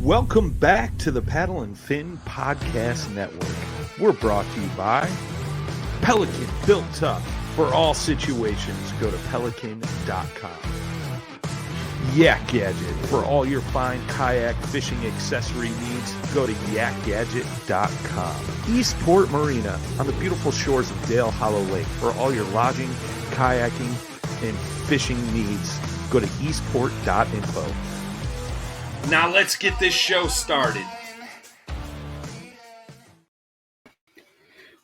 Welcome back to the Paddle and Fin Podcast Network. We're brought to you by Pelican, built tough for all situations. Go to pelican.com. Yak Gadget, for all your fine kayak fishing accessory needs. Go to yakgadget.com. Eastport Marina, on the beautiful shores of Dale Hollow Lake, for all your lodging, kayaking, and fishing needs. Go to eastport.info. Now let's get this show started.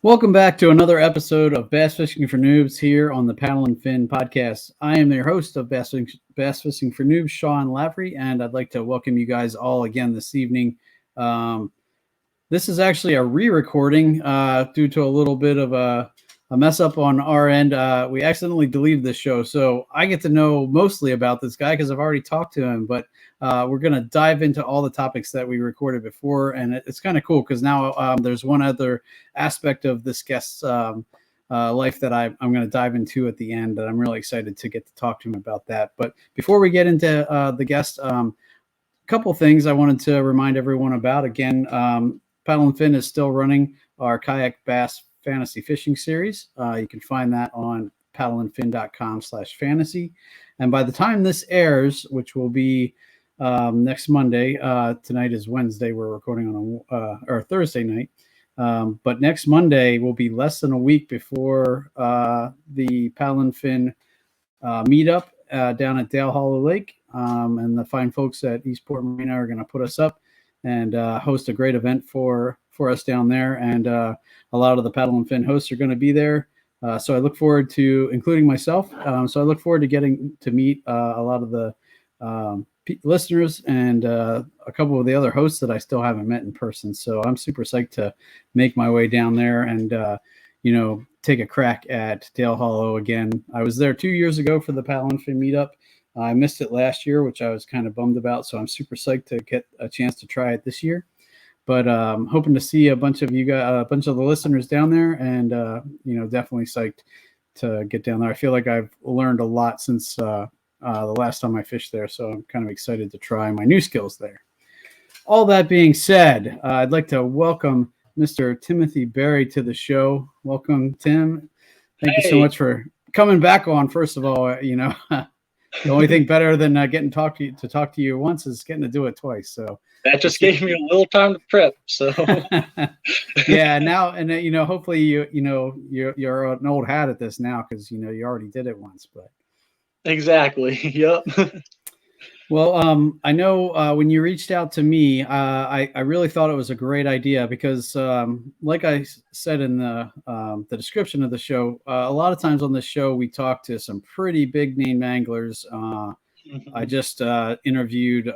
Welcome back to another episode of Bass Fishing for Noobs here on the Paddle and Fin Podcast. I am your host of Bass Fishing for Noobs, Sean Lavery, and I'd like to welcome you guys all again this evening. This is actually a re-recording due to a little bit of a mess up on our end. We accidentally deleted this show, so I get to know mostly about this guy because I've already talked to him, but we're going to dive into all the topics that we recorded before, and it's kind of cool because now there's one other aspect of this guest's life that I'm going to dive into at the end, and I'm really excited to get to talk to him about that. But before we get into the guest, a couple things I wanted to remind everyone about. Again, Paddle and Fin is still running our Kayak Bass Fantasy Fishing Series. You can find that on paddleandfin.com/fantasy. And by the time this airs, which will be next Monday, tonight is Wednesday, we're recording on or Thursday night. But next Monday will be less than a week before the Paddle and Fin meetup down at Dale Hollow Lake. And the fine folks at Eastport Marina are going to put us up and host a great event for us down there. And a lot of the Paddle and Fin hosts are going to be there. So I look forward to, including myself. So I look forward to getting to meet a lot of the listeners and a couple of the other hosts that I still haven't met in person. So I'm super psyched to make my way down there and, take a crack at Dale Hollow again. I was there 2 years ago for the Paddle and Fin meetup. I missed it last year, which I was kind of bummed about. So I'm super psyched to get a chance to try it this year. But hoping to see a bunch of you guys, a bunch of the listeners down there, and definitely psyched to get down there. I feel like I've learned a lot since the last time I fished there, so I'm kind of excited to try my new skills there. All that being said, I'd like to welcome Mr. Timothy Berry to the show. Welcome, Tim. Thank you so much for coming back on. First of all, the only thing better than getting to talk to you once is getting to do it twice. So that just gave me a little time to prep. So yeah, now and hopefully you're an old hat at this now because you already did it once. But exactly, yep. Well, I know when you reached out to me, I really thought it was a great idea because, like I said in the description of the show, a lot of times on this show we talk to some pretty big name anglers. I just interviewed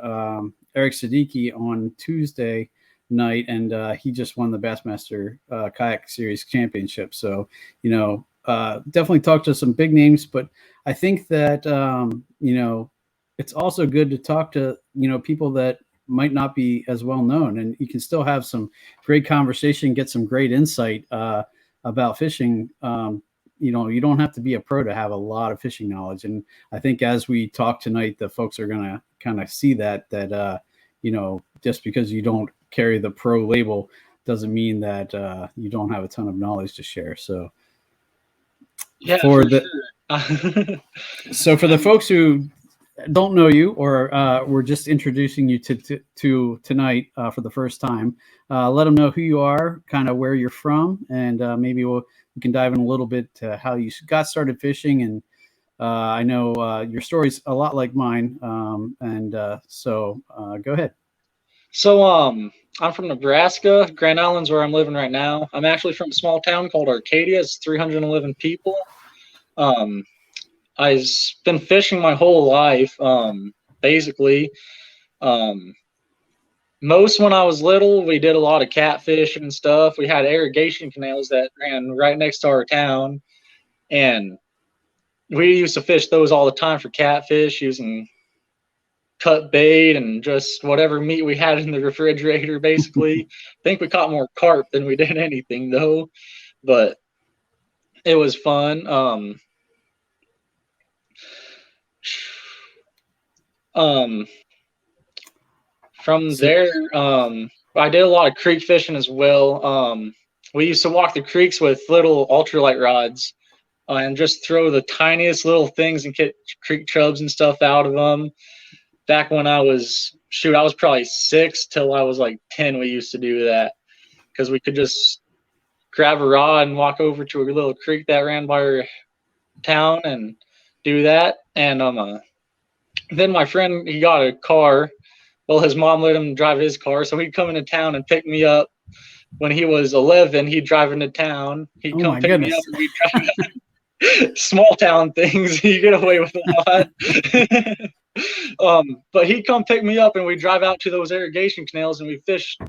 Eric Siddiqui on Tuesday night, and he just won the Bassmaster Kayak Series Championship. So, definitely talked to some big names, but I think that, it's also good to talk to, people that might not be as well known, and you can still have some great conversation, get some great insight about fishing. You don't have to be a pro to have a lot of fishing knowledge. And I think as we talk tonight, the folks are going to kind of see that just because you don't carry the pro label doesn't mean that you don't have a ton of knowledge to share. So yeah, for the folks who don't know you or we're just introducing you to tonight for the first time, let them know who you are, kind of where you're from, and maybe we can dive in a little bit to how you got started fishing. And I know your story's a lot like mine, so go ahead. So I'm from Nebraska. Grand Island's where I'm living right now. I'm actually from a small town called Arcadia. It's 311 people. I've been fishing my whole life, basically. Most when I was little, we did a lot of catfishing and stuff. We had irrigation canals that ran right next to our town, and we used to fish those all the time for catfish using cut bait and just whatever meat we had in the refrigerator, basically. I think we caught more carp than we did anything, though, but it was fun. From there, I did a lot of creek fishing as well. We used to walk the creeks with little ultralight rods and just throw the tiniest little things and get creek chubs and stuff out of them. Back when I was probably 6 till I was like 10. We used to do that because we could just grab a rod and walk over to a little creek that ran by our town and do that. And then my friend, he got a car. Well, his mom let him drive his car, so he'd come into town and pick me up. When he was 11, he'd drive into town. He'd come pick me up and we'd drive small town things. You get away with a lot. But he'd come pick me up and we'd drive out to those irrigation canals and we fished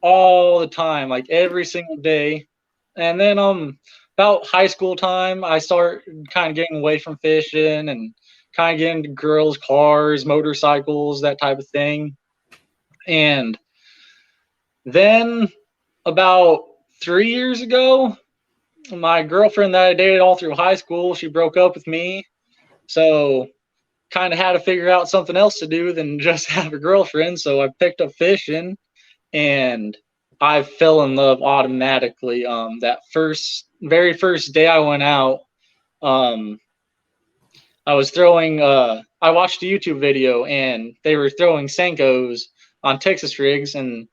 all the time, like every single day. And then about high school time, I started kind of getting away from fishing and kind of getting into girls' cars, motorcycles, that type of thing. And then about 3 years ago, my girlfriend that I dated all through high school, she broke up with me. So kind of had to figure out something else to do than just have a girlfriend. So I picked up fishing and I fell in love automatically. That very first day I went out, I was throwing, I watched a YouTube video and they were throwing Senkos on Texas rigs, and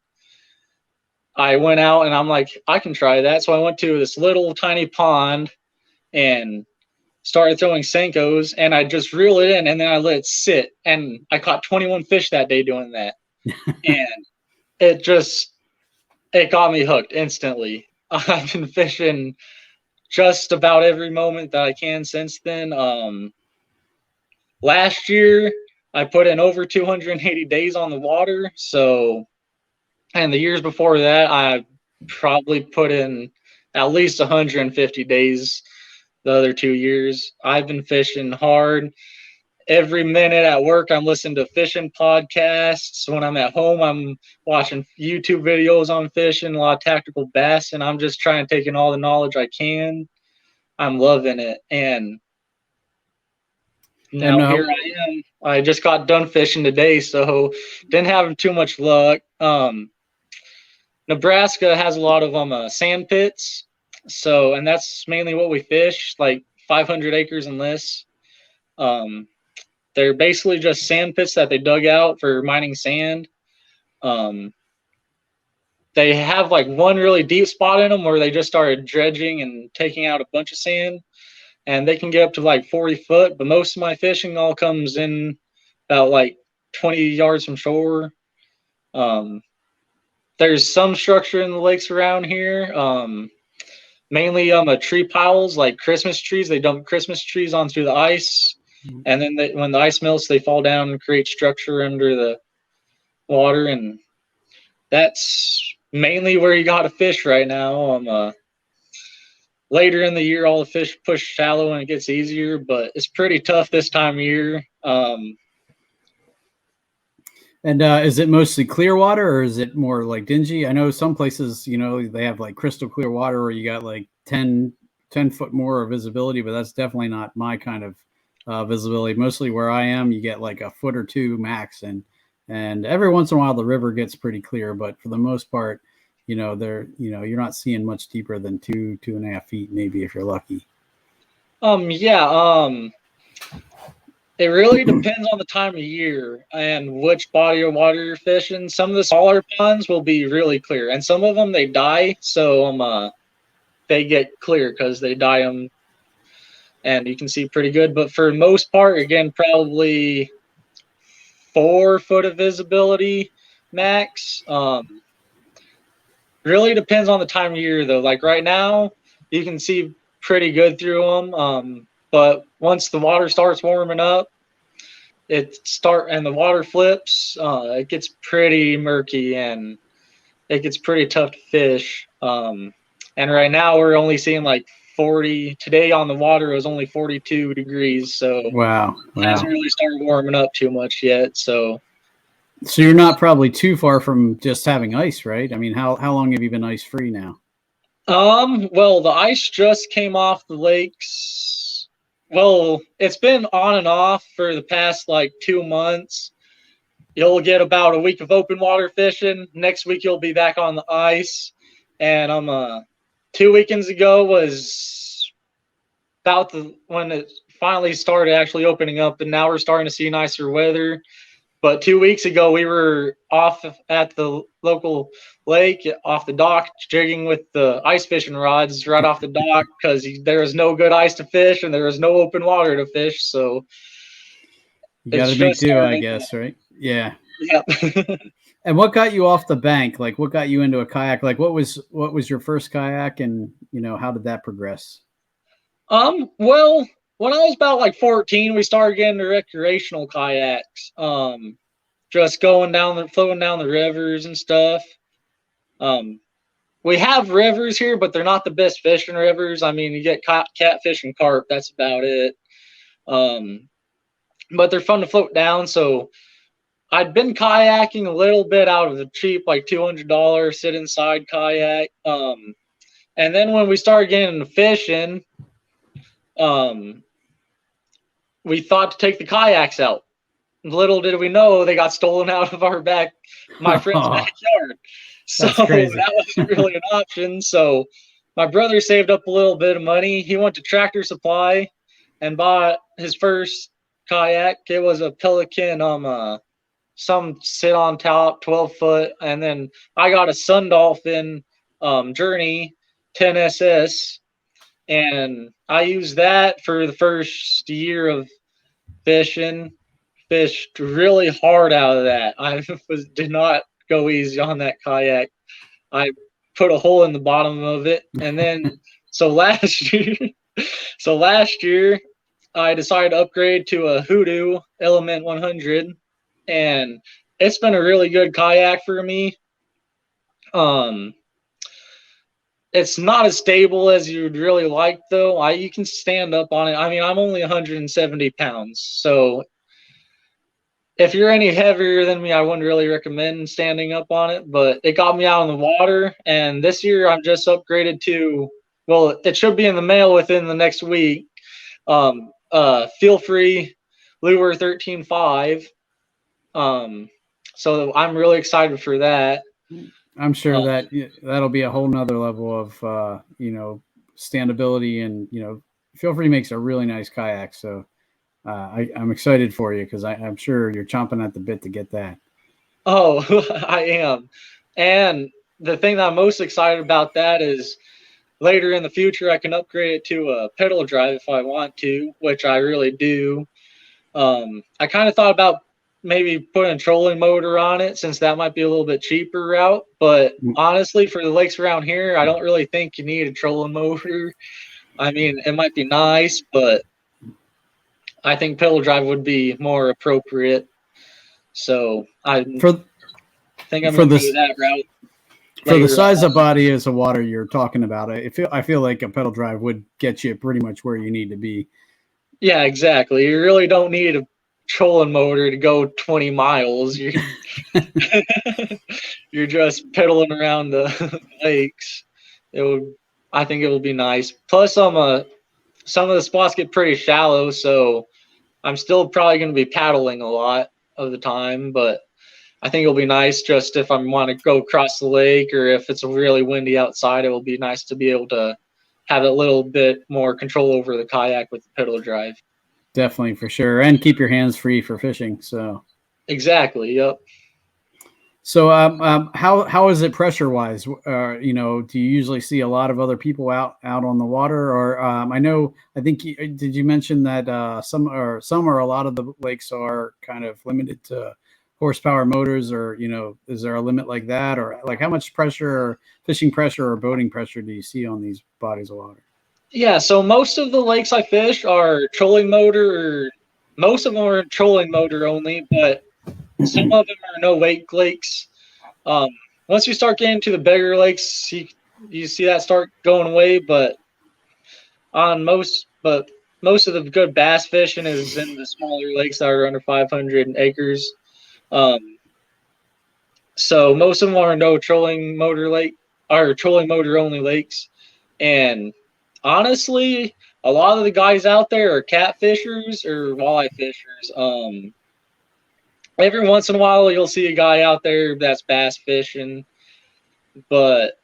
I went out and I'm like, I can try that. So I went to this little tiny pond and started throwing Senkos, and I just reel it in and then I let it sit, and I caught 21 fish that day doing that. And it got me hooked instantly. I've been fishing just about every moment that I can since then. Last year, I put in over 280 days on the water. So, and the years before that, I probably put in at least 150 days the other 2 years. I've been fishing hard. Every minute at work, I'm listening to fishing podcasts. When I'm at home, I'm watching YouTube videos on fishing, a lot of tactical bass, and I'm just trying to take in all the knowledge I can. I'm loving it. And now here I am. I just got done fishing today, so didn't have too much luck. Nebraska has a lot of sand pits, so, and that's mainly what we fish, like 500 acres and less. They're basically just sand pits that they dug out for mining sand. They have like one really deep spot in them where they just started dredging and taking out a bunch of sand, and they can get up to like 40 foot, but most of my fishing all comes in about like 20 yards from shore. There's some structure in the lakes around here. Mainly tree piles, like Christmas trees. They dump Christmas trees onto the ice, and then when the ice melts, they fall down and create structure under the water, and that's mainly where you got to fish right now. Later in the year, all the fish push shallow and it gets easier, but it's pretty tough this time of year. And is it mostly clear water, or is it more like dingy? I know some places, they have like crystal clear water where you got like 10 foot more of visibility, but that's definitely not my kind of visibility. Mostly where I am, you get like a foot or two max, and every once in a while the river gets pretty clear, but for the most part, you're not seeing much deeper than 2.5 feet, maybe, if you're lucky. It really depends on the time of year and which body of water you're fishing. Some of the smaller ponds will be really clear, and some of them they dye, so they get clear because they dye them, and you can see pretty good. But for the most part, again, probably 4 foot of visibility max. Really depends on the time of year, though. Like right now, you can see pretty good through them. But once the water starts warming up, and the water flips, it gets pretty murky and it gets pretty tough to fish. And right now we're only seeing like 40. Today on the water it was only 42 degrees, so wow. It hasn't really started warming up too much yet. So you're not probably too far from just having ice, right? I mean, how long have you been ice free now? Well, the ice just came off the lakes. Well, it's been on and off for the past like 2 months. you'll get about a week of open water fishing. Next week you'll be back on the ice. And 2 weekends ago was about when it finally started actually opening up, and now we're starting to see nicer weather. But 2 weeks ago, we were off at the local lake, off the dock, jigging with the ice fishing rods right off the dock because there was no good ice to fish and there was no open water to fish. So you got to make do, I guess, right? Yeah. Yeah. And what got you off the bank? Like, what got you into a kayak? Like, what was your first kayak, and how did that progress? Well, when I was about like 14, we started getting the recreational kayaks. Just floating down the rivers and stuff. We have rivers here, but they're not the best fishing rivers. I mean, you get catfish and carp. That's about it. But they're fun to float down. So I'd been kayaking a little bit out of the cheap, like $200 sit inside kayak. And then when we started getting into fishing, we thought to take the kayaks out. Little did we know they got stolen out of my friend's backyard. So that wasn't really an option. So my brother saved up a little bit of money. He went to Tractor Supply and bought his first kayak. It was a Pelican, some sit on top, 12-foot. And then I got a Sun Dolphin Journey 10SS. And I used that for the first year of fishing. Fished really hard out of that. I did not go easy on that kayak. I put a hole in the bottom of it. And then so last year I decided to upgrade to a Hoodoo Element 100, and it's been a really good kayak for me. It's not as stable as you'd really like, though. You can stand up on it. I mean, I'm only 170 pounds, so if you're any heavier than me, I wouldn't really recommend standing up on it, but it got me out in the water. And this year I'm just upgraded to, well, it should be in the mail within the next week. Feel Free Lure 13.5. So I'm really excited for that. I'm sure that'll be a whole nother level of, standability, and, Feel Free makes a really nice kayak. So I'm excited for you because I'm sure you're chomping at the bit to get that. Oh, I am. And the thing that I'm most excited about that is later in the future, I can upgrade it to a pedal drive if I want to, which I really do. I kind of thought about maybe putting a trolling motor on it since that might be a little bit cheaper route. But honestly, for the lakes around here, I don't really think you need a trolling motor. I mean, it might be nice, but I think pedal drive would be more appropriate. So I think I'm going to do that route. For the size of body as a water you're talking about, I feel like a pedal drive would get you pretty much where you need to be. Yeah, exactly. You really don't need a trolling motor to go 20 miles. You're just pedaling around the lakes. I think it will be nice. Plus, some of the spots get pretty shallow, so I'm still probably going to be paddling a lot of the time, but I think it'll be nice just if I want to go across the lake, or if it's really windy outside, it will be nice to be able to have a little bit more control over the kayak with the pedal drive. Definitely, for sure. And keep your hands free for fishing. So exactly. Yep. So how is it pressure wise? Do you usually see a lot of other people out on the water? Or did you mention that some or a lot of the lakes are kind of limited to horsepower motors, or is there a limit like that? Or like how much pressure, or fishing pressure or boating pressure, do you see on these bodies of water? Yeah, so most of the lakes I fish are trolling motor, most of them are trolling motor only, but some of them are no wake lakes. Once you start getting to the bigger lakes, you see that start going away. But most of the good bass fishing is in the smaller lakes that are under 500 acres. So most of them are no trolling motor only lakes. And honestly, a lot of the guys out there are catfishers or walleye fishers. every once in a while you'll see a guy out there that's bass fishing, but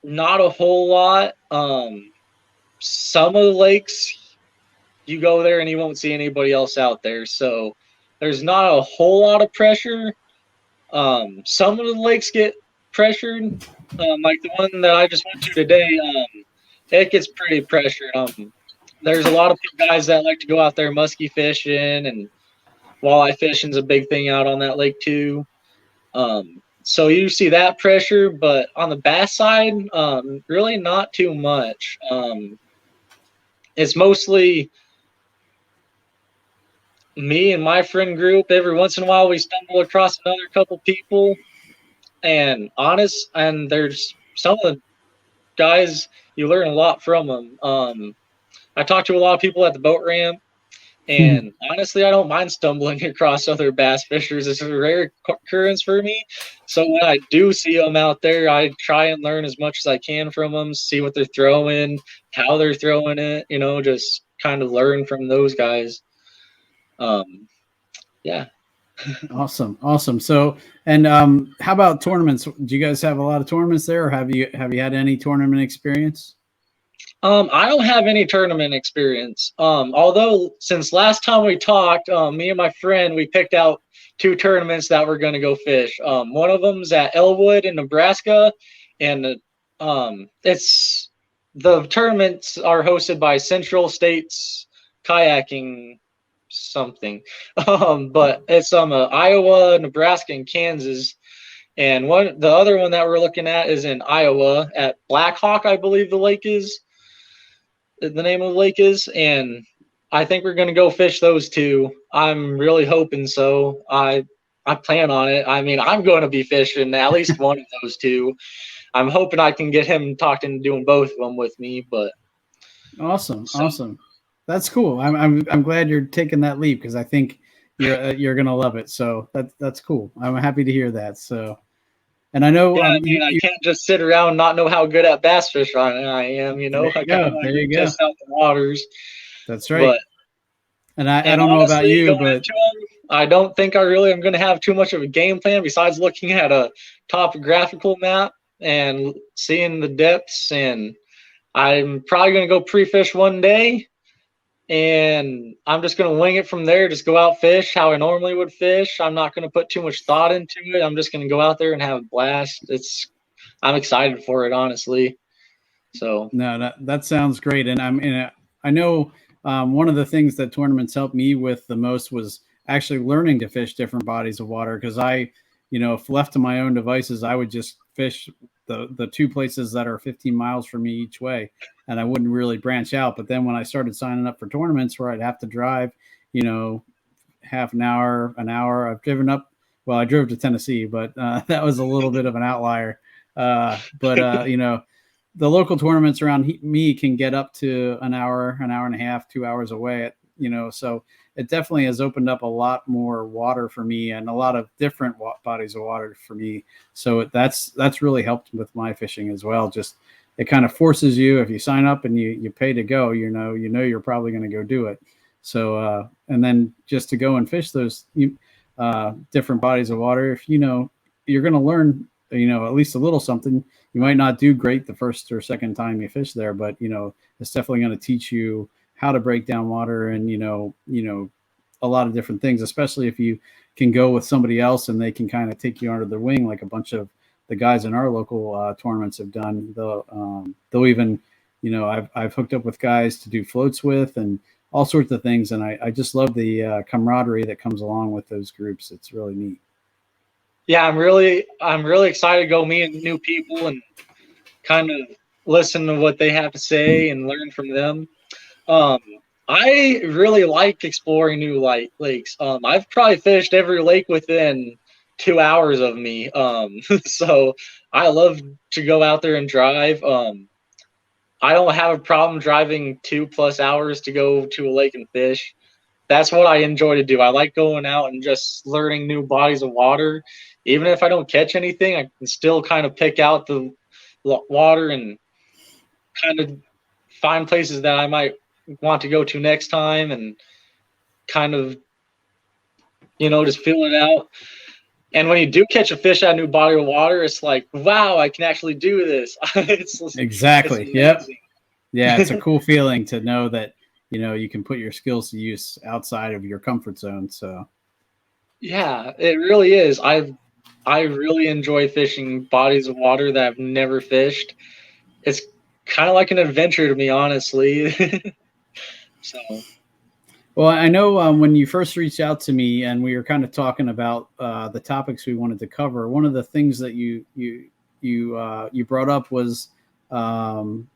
not a whole lot. Some of the lakes, you go there and you won't see anybody else out there, so there's not a whole lot of pressure. Some of the lakes get pressured, like the one that I just went to today. It gets pretty pressured. There's a lot of guys that like to go out there musky fishing, and walleye fishing's a big thing out on that lake too. So you see that pressure, but on the bass side, really not too much. It's mostly me and my friend group. Every once in a while, we stumble across another couple people, and there's some of the guys, you learn a lot from them. I talked to a lot of people at the boat ramp, and honestly, I don't mind stumbling across other bass fishers. It's a rare occurrence for me. So when I do see them out there, I try and learn as much as I can from them, see what they're throwing, how they're throwing it, just kind of learn from those guys. Yeah. Awesome. So, and how about tournaments? Do you guys have a lot of tournaments there, or have you had any tournament experience? I don't have any tournament experience. Although since last time we talked, me and my friend, we picked out 2 tournaments that we're going to go fish. One of them's at Elwood in Nebraska, and it's the tournaments are hosted by Central States Kayaking something. But it's Iowa, Nebraska, and Kansas. And the other one that we're looking at is in Iowa at Black Hawk, I believe the name of the lake is, and I think we're going to go fish those 2. I'm really hoping so. I plan on it. I mean, I'm going to be fishing at least one of those 2. I'm hoping I can get him talked into doing both of them with me. But awesome. That's cool. I'm glad you're taking that leap, because I think you're going to love it. So that's cool. I'm happy to hear that. So. And I know, I can't just sit around and not know how good at bass fishing I am. There you go. Test out the waters. That's right. But, I don't know about you, but I don't think I really am going to have too much of a game plan besides looking at a topographical map and seeing the depths. And I'm probably going to go pre-fish one day, and I'm just going to wing it from there. Just go out fish how I normally would fish. I'm not going to put too much thought into it. I'm just going to go out there and have a blast. I'm excited for it, honestly. So no, that sounds great. And I know one of the things that tournaments helped me with the most was actually learning to fish different bodies of water. Because if left to my own devices, I would just fish the 2 places that are 15 miles from me each way, and I wouldn't really branch out. But then when I started signing up for tournaments where I'd have to drive, half an hour, I've driven up. Well, I drove to Tennessee, but that was a little bit of an outlier. But the local tournaments around me can get up to an hour and a half, 2 hours away. So it definitely has opened up a lot more water for me, and a lot of different bodies of water for me. So that's really helped with my fishing as well. Just it kind of forces you, if you sign up and you pay to go, you're probably going to go do it. So and then just to go and fish those different bodies of water, if you're going to learn at least a little something. You might not do great the first or second time you fish there, but it's definitely going to teach you how to break down water and a lot of different things, especially if you can go with somebody else and they can kind of take you under their wing, like a bunch of the guys in our local tournaments have done. They'll even I've hooked up with guys to do floats with and all sorts of things, and I just love the camaraderie that comes along with those groups. It's really neat. Yeah, I'm really excited to go meet new people and kind of listen to what they have to say and learn from them. I really like exploring new lakes. I've probably fished every lake within 2 hours of me. So I love to go out there and drive. I don't have a problem driving 2+ hours to go to a lake and fish. That's what I enjoy to do. I like going out and just learning new bodies of water. Even if I don't catch anything, I can still kind of pick out the water and kind of find places that I might want to go to next time and kind of just feel it out. And when you do catch a fish at a new body of water, it's like, wow, I can actually do this. Exactly. It's Yep. amazing. Yeah, it's a cool feeling to know that, you can put your skills to use outside of your comfort zone. So Yeah, it really is. I really enjoy fishing bodies of water that I've never fished. It's kind of like an adventure to me, honestly. So well, I know when you first reached out to me and we were kind of talking about the topics we wanted to cover, one of the things that you brought up was um,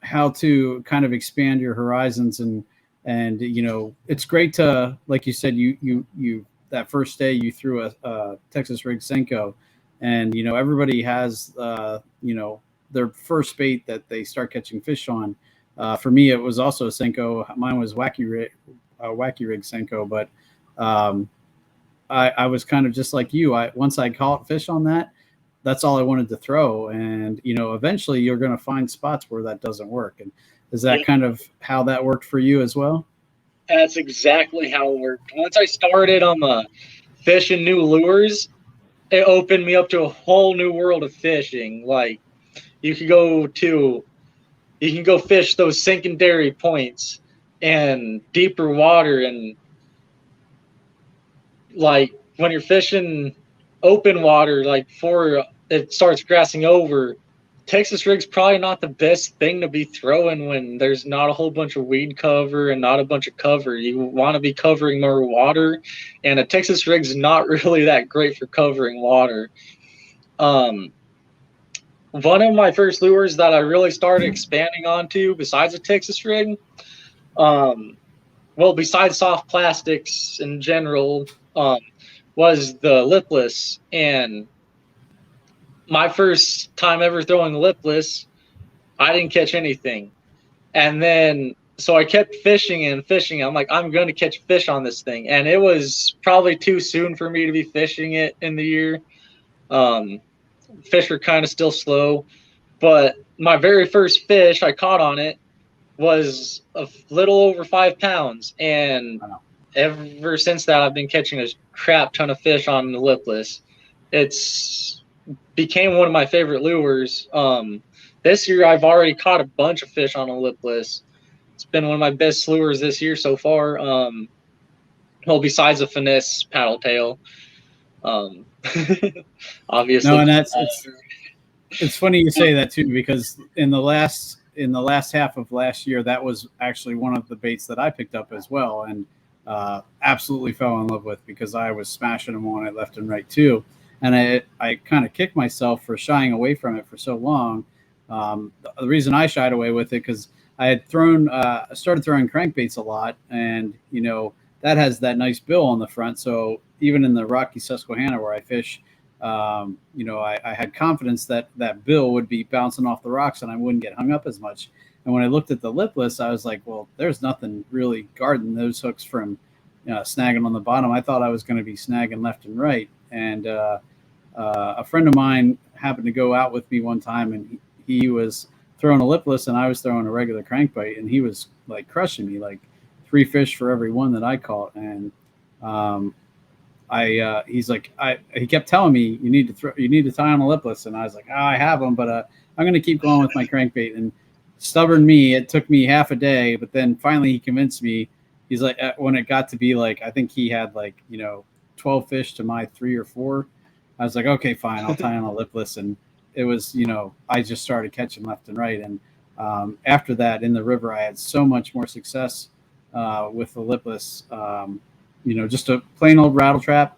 how to kind of expand your horizons, and it's great to, like you said, you that first day you threw a Texas rig Senko, and everybody has their first bait that they start catching fish on. For me, it was also a Senko. Mine was wacky rig Senko, but um, I was kind of just like you. Once I caught fish on that, that's all I wanted to throw. And eventually you're going to find spots where that doesn't work. And is that Yep. kind of how that worked for you as well? that's exactly how it worked. Once I started fishing new lures, it opened me up to a whole new world of fishing. Like you could go to you can go fish those secondary points and deeper water, and like when you're fishing open water, like before it starts grassing over, Texas rig's probably not the best thing to be throwing when there's not a whole bunch of weed cover and not a bunch of cover. You want to be covering more water, and a Texas rig's not really that great for covering water. One of my first lures that I really started expanding onto, besides a Texas rig, well, besides soft plastics in general, was the lipless. And my first time ever throwing lipless, I didn't catch anything. And then, so I kept fishing and fishing. I'm like, I'm going to catch fish on this thing. And it was probably too soon for me to be fishing it in the year. Fish were kind of still slow. But my very first fish I caught on it was a little over 5 pounds. And ever since that, I've been catching a crap ton of fish on the lipless. It's became one of my favorite lures. This year, I've already caught a bunch of fish on a lipless. It's been one of my best lures this year so far. Well, besides a finesse paddle tail, obviously. No, and it's funny you say that too, because in the last half of last year, that was actually one of the baits that I picked up as well, and absolutely fell in love with, because I was smashing them on it left and right too. And I kind of kicked myself for shying away from it for so long. The reason I shied away with it, because I had started throwing crankbaits a lot, and that has that nice bill on the front. So even in the Rocky Susquehanna where I fish, I had confidence that that bill would be bouncing off the rocks and I wouldn't get hung up as much. And when I looked at the lipless, I was like, well, there's nothing really guarding those hooks from snagging on the bottom. I thought I was going to be snagging left and right. And a friend of mine happened to go out with me one time, and he was throwing a lipless and I was throwing a regular crankbait, and he was like crushing me, like 3 fish for every one that I caught. And he's like, he kept telling me, you need to tie on a lipless. And I was like, I have them, but I'm going to keep going with my crankbait. And stubborn me, it took me half a day, but then finally he convinced me. He's like, when it got to be like, I think he had 12 fish to my 3 or 4. I was like, okay, fine, I'll tie on a lipless. And it was, I just started catching left and right. And after that in the river, I had so much more success with the lipless. Just a plain old rattle trap,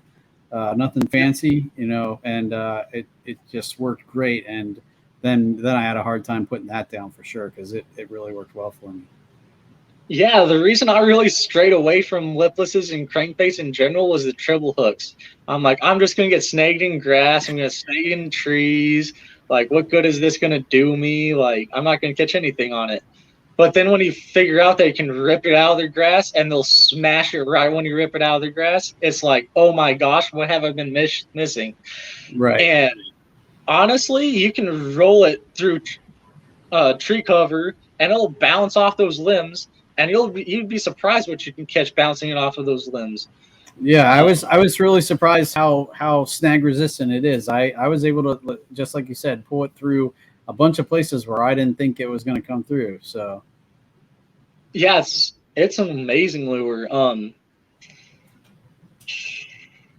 nothing fancy, and it just worked great. And then I had a hard time putting that down for sure, because it really worked well for me. Yeah, the reason I really strayed away from liplesses and crankbaits in general was the treble hooks. I'm like, I'm just going to get snagged in grass. I'm going to snag in trees. Like, what good is this going to do me? Like, I'm not going to catch anything on it. But then when you figure out they can rip it out of their grass and they'll smash it right when you rip it out of their grass, it's like, oh my gosh, what have I been missing? Right. And honestly, you can roll it through tree cover and it'll bounce off those limbs, and you'd be surprised what you can catch bouncing it off of those limbs. Yeah, I was really surprised how snag resistant it is. I was able to, just like you said, pull it through a bunch of places where I didn't think it was going to come through. So Yeah, it's an amazing lure.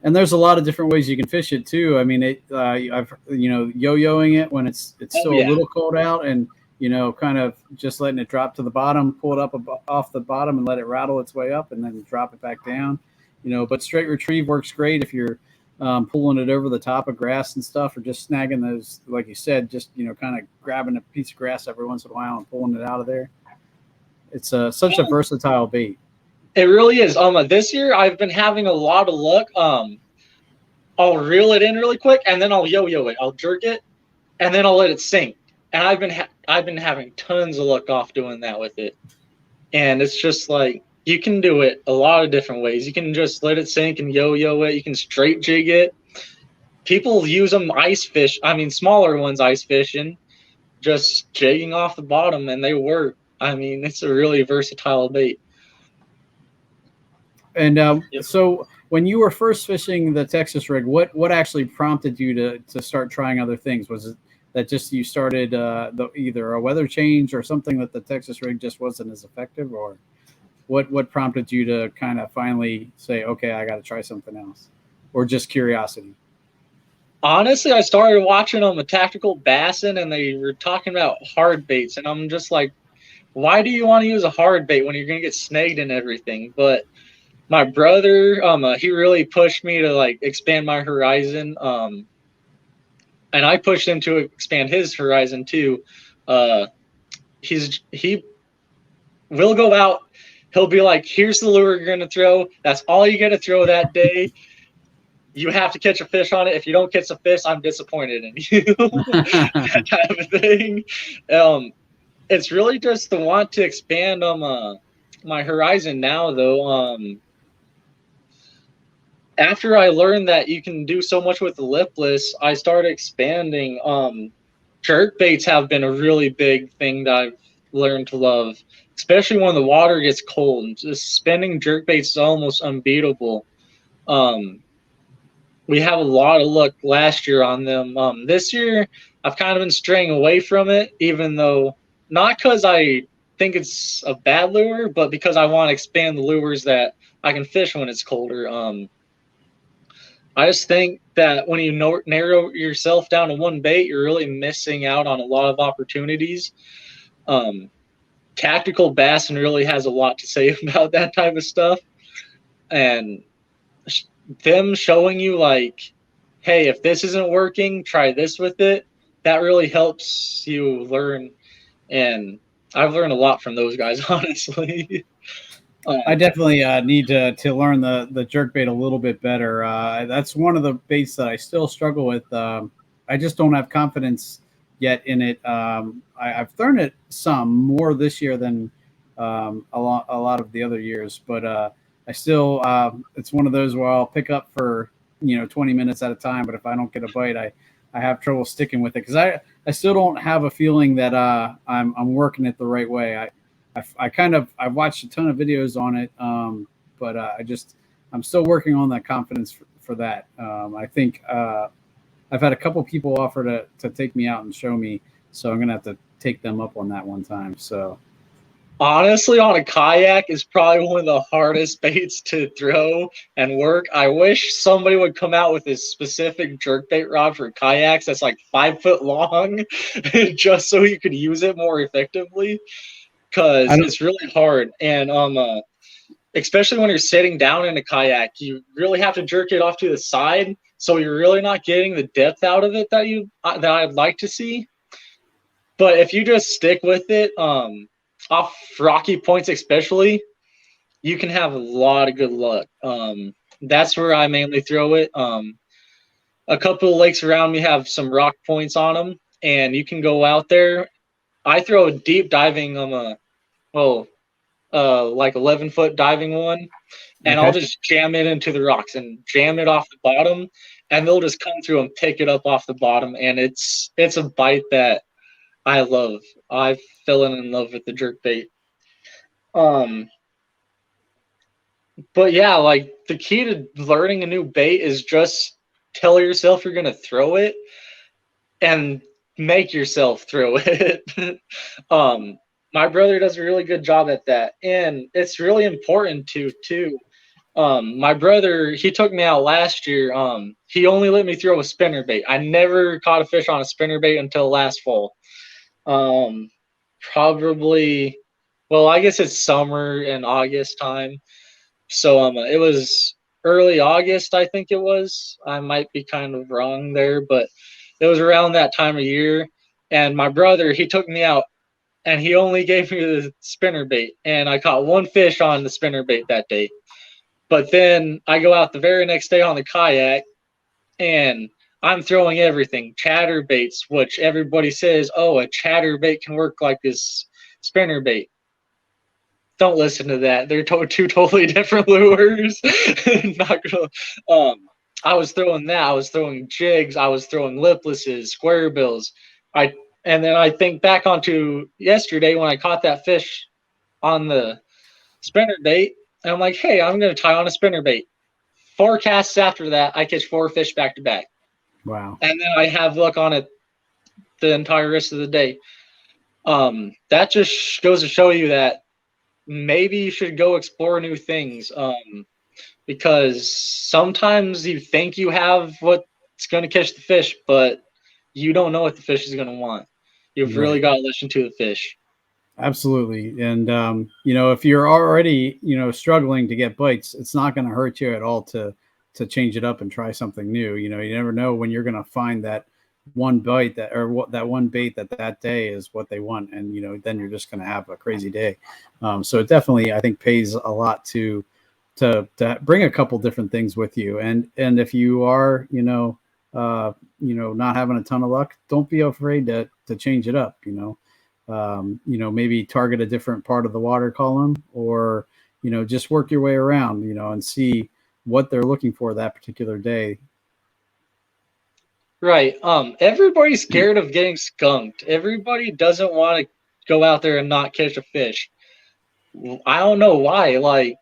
and there's a lot of different ways you can fish it too. I mean, I've yo-yoing it when it's Oh still a yeah. little cold out, and kind of just letting it drop to the bottom, pull it up off the bottom, and let it rattle its way up, and then drop it back down. But straight retrieve works great if you're pulling it over the top of grass and stuff, or just snagging those, like you said, just kind of grabbing a piece of grass every once in a while and pulling it out of there. It's such a versatile bait. It really is. This year I've been having a lot of luck. I'll reel it in really quick, and then I'll yo-yo it. I'll jerk it, and then I'll let it sink. And I've been having tons of luck off doing that with it. And it's just like, you can do it a lot of different ways. You can just let it sink and yo-yo it. You can straight jig it. People use them smaller ones ice fishing, just jigging off the bottom, and they work. I mean, it's a really versatile bait. And Yep. so when you were first fishing the Texas rig, what actually prompted you to start trying other things? Was it that just you started either a weather change or something that the Texas rig just wasn't as effective, or what prompted you to kind of finally say, okay, I got to try something else, or just curiosity? Honestly, I started watching a tactical bassin, and they were talking about hard baits, and I'm just like, why do you want to use a hard bait when you're gonna get snagged and everything? But my brother, he really pushed me to like expand my horizon, and I pushed him to expand his horizon too. He will go out. He'll be like, "Here's the lure you're gonna throw. That's all you get to throw that day. You have to catch a fish on it. If you don't catch a fish, I'm disappointed in you." That type of thing. It's really just the want to expand my horizon now, though. After I learned that you can do so much with the lipless, I started expanding. Jerkbaits have been a really big thing that I've learned to love, especially when the water gets cold. Just spinning jerkbaits is almost unbeatable. We have a lot of luck last year on them. This year, I've kind of been straying away from it, even though not because I think it's a bad lure, but because I want to expand the lures that I can fish when it's colder. I just think that when you narrow yourself down to one bait, you're really missing out on a lot of opportunities. Tactical bassin really has a lot to say about that type of stuff, and them showing you like, hey, if this isn't working, try this with it. That really helps you learn, and I've learned a lot from those guys, honestly. I definitely need to learn the jerkbait a little bit better. That's one of the baits that I still struggle with. I just don't have confidence yet in it. I've learned it some more this year than a lot of the other years, but I still it's one of those where I'll pick up for 20 minutes at a time, but if I don't get a bite, I have trouble sticking with it because I still don't have a feeling that I'm working it the right way. I've watched a ton of videos on it, but I'm still working on that confidence for that. I think I've had a couple people offer to take me out and show me, so I'm gonna have to take them up on that one time. So honestly, on a kayak is probably one of the hardest baits to throw and work. I wish somebody would come out with this specific jerkbait rod for kayaks that's like 5 foot long, just so you could use it more effectively. Because it's really hard, and especially when you're sitting down in a kayak, you really have to jerk it off to the side, so you're really not getting the depth out of it that I'd like to see. But if you just stick with it, off rocky points especially, you can have a lot of good luck. That's where I mainly throw it. A couple of lakes around me have some rock points on them, and you can go out there. I throw a deep diving like 11-foot diving one, and I'll just jam it into the rocks and jam it off the bottom, and they'll just come through and pick it up off the bottom, and it's a bite that I love. I fell in love with the jerkbait. But yeah, like the key to learning a new bait is just tell yourself you're gonna throw it and make yourself throw it. My brother does a really good job at that, and it's really important to too. My brother, he took me out last year. He only let me throw a spinner bait. I never caught a fish on a spinner bait until last fall. Um, Probably, well, I guess it's summer and August time. So it was early August, I think it was. I might be kind of wrong there, but it was around that time of year. And my brother, he took me out and he only gave me the spinner bait, and I caught one fish on the spinner bait that day. But then I go out the very next day on the kayak and I'm throwing everything, chatter baits, which everybody says, oh, a chatter bait can work like this spinner bait. Don't listen to that. They're two totally different lures. Not gonna. I was throwing that. I was throwing jigs. I was throwing liplesses, square bills. And then I think back onto yesterday when I caught that fish on the spinner bait, and I'm like, hey, I'm gonna tie on a spinner bait. 4 casts after that, I catch 4 fish back to back. Wow. And then I have luck on it the entire rest of the day. That just goes to show you that maybe you should go explore new things, because sometimes you think you have what's going to catch the fish, but you don't know what the fish is going to want. You've really got to listen to the fish. Absolutely. And, if you're already, struggling to get bites, it's not going to hurt you at all to change it up and try something new. You never know when you're going to find that one bite that one bait that day is what they want. And, then you're just going to have a crazy day. So it definitely, I think, pays a lot to bring a couple different things with you. And if you are, not having a ton of luck, don't be afraid to change it up, maybe target a different part of the water column, or, just work your way around, and see what they're looking for that particular day. Right. Everybody's scared of getting skunked. Everybody doesn't want to go out there and not catch a fish. I don't know why. Like,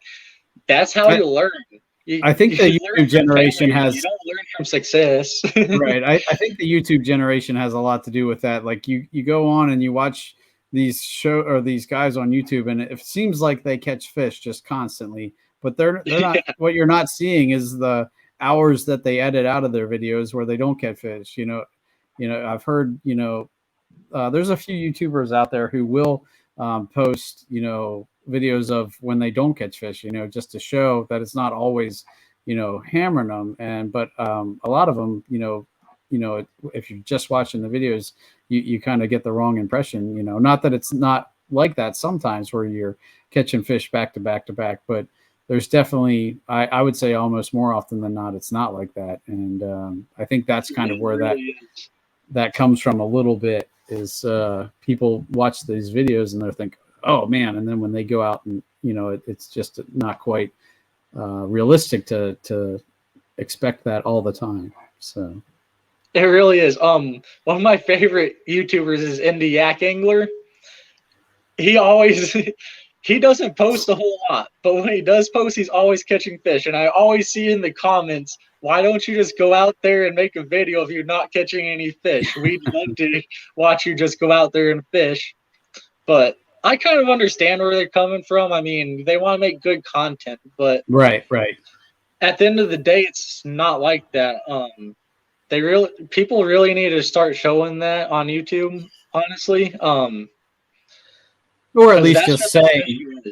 that's how you learn. I think the YouTube generation has. You don't learn from success. Right. I think the YouTube generation has a lot to do with that. Like, you go on and you watch these guys on YouTube, and it seems like they catch fish just constantly, but they're not. What you're not seeing is the hours that they edit out of their videos where they don't catch fish. I've heard, there's a few YouTubers out there who will post, videos of when they don't catch fish, just to show that it's not always, hammering them. But a lot of them, if you're just watching the videos, you kind of get the wrong impression, not that it's not like that sometimes where you're catching fish back to back to back, but there's definitely, I would say almost more often than not, it's not like that. And I think that's kind of where that comes from a little bit, is people watch these videos and they're thinking, oh man. And then when they go out and, it's just not quite realistic to expect that all the time. So it really is. One of my favorite YouTubers is Indie Yak Angler. He always he doesn't post a whole lot, but when he does post, he's always catching fish. And I always see in the comments, why don't you just go out there and make a video of you not catching any fish? We'd love to watch you just go out there and fish. But I kind of understand where they're coming from. I mean, they want to make good content, but right. At the end of the day, it's not like that. People really need to start showing that on YouTube, honestly. Or at least just saying,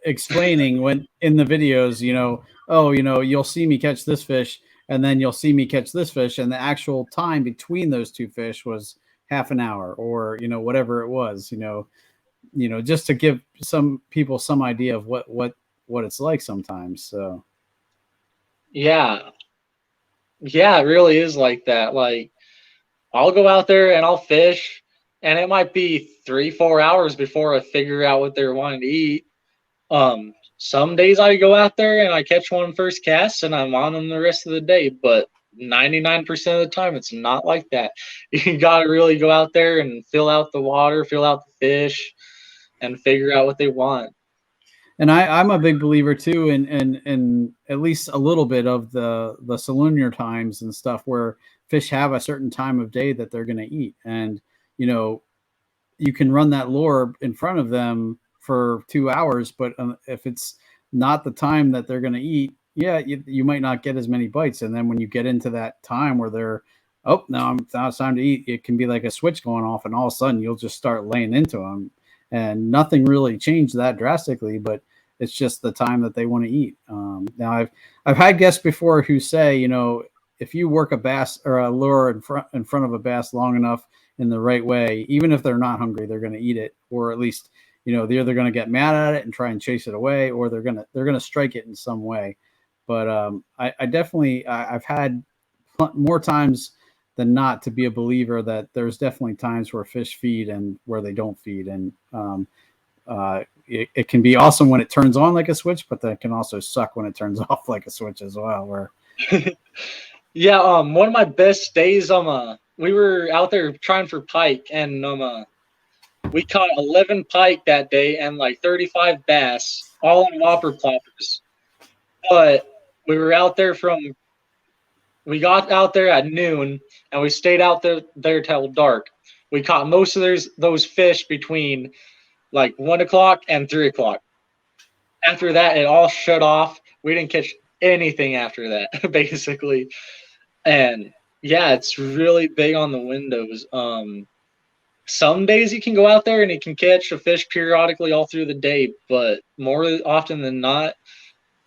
explaining when in the videos, you'll see me catch this fish, and then you'll see me catch this fish, and the actual time between those two fish was half an hour, or whatever it was, just to give some people some idea of what it's like sometimes. So yeah, it really is like that. Like, I'll go out there and I'll fish, and it might be 3-4 hours before I figure out what they're wanting to eat. Some days I go out there and I catch one first cast and I'm on them the rest of the day, but 99% of the time it's not like that. You got to really go out there and fill out the water, fill out the fish, and figure out what they want. And I'm a big believer too in at least a little bit of the salunar times and stuff where fish have a certain time of day that they're going to eat. And, you know, you can run that lure in front of them for 2 hours, but if it's not the time that they're going to eat, yeah, you might not get as many bites. And then when you get into that time where they're, oh, now it's time to eat, it can be like a switch going off, and all of a sudden you'll just start laying into them. And nothing really changed that drastically, but it's just the time that they want to eat. Now I've had guests before who say, you know, if you work a bass or a lure in front of a bass long enough in the right way, even if they're not hungry, they're going to eat it, or at least, you know, they're either going to get mad at it and try and chase it away, or they're going to strike it in some way. But I definitely I've had more times than not to be a believer that there's definitely times where fish feed and where they don't feed, and it can be awesome when it turns on like a switch, but that can also suck when it turns off like a switch as well. Where yeah, one of my best days, we were out there trying for pike, and we caught 11 pike that day and like 35 bass, all on whopper ploppers. But we were out there we got out there at noon, and we stayed out there till dark. We caught most of those fish between like 1 o'clock and 3 o'clock. After that, it all shut off. We didn't catch anything after that, basically. And yeah, it's really big on the windows. Some days you can go out there and you can catch a fish periodically all through the day, but more often than not,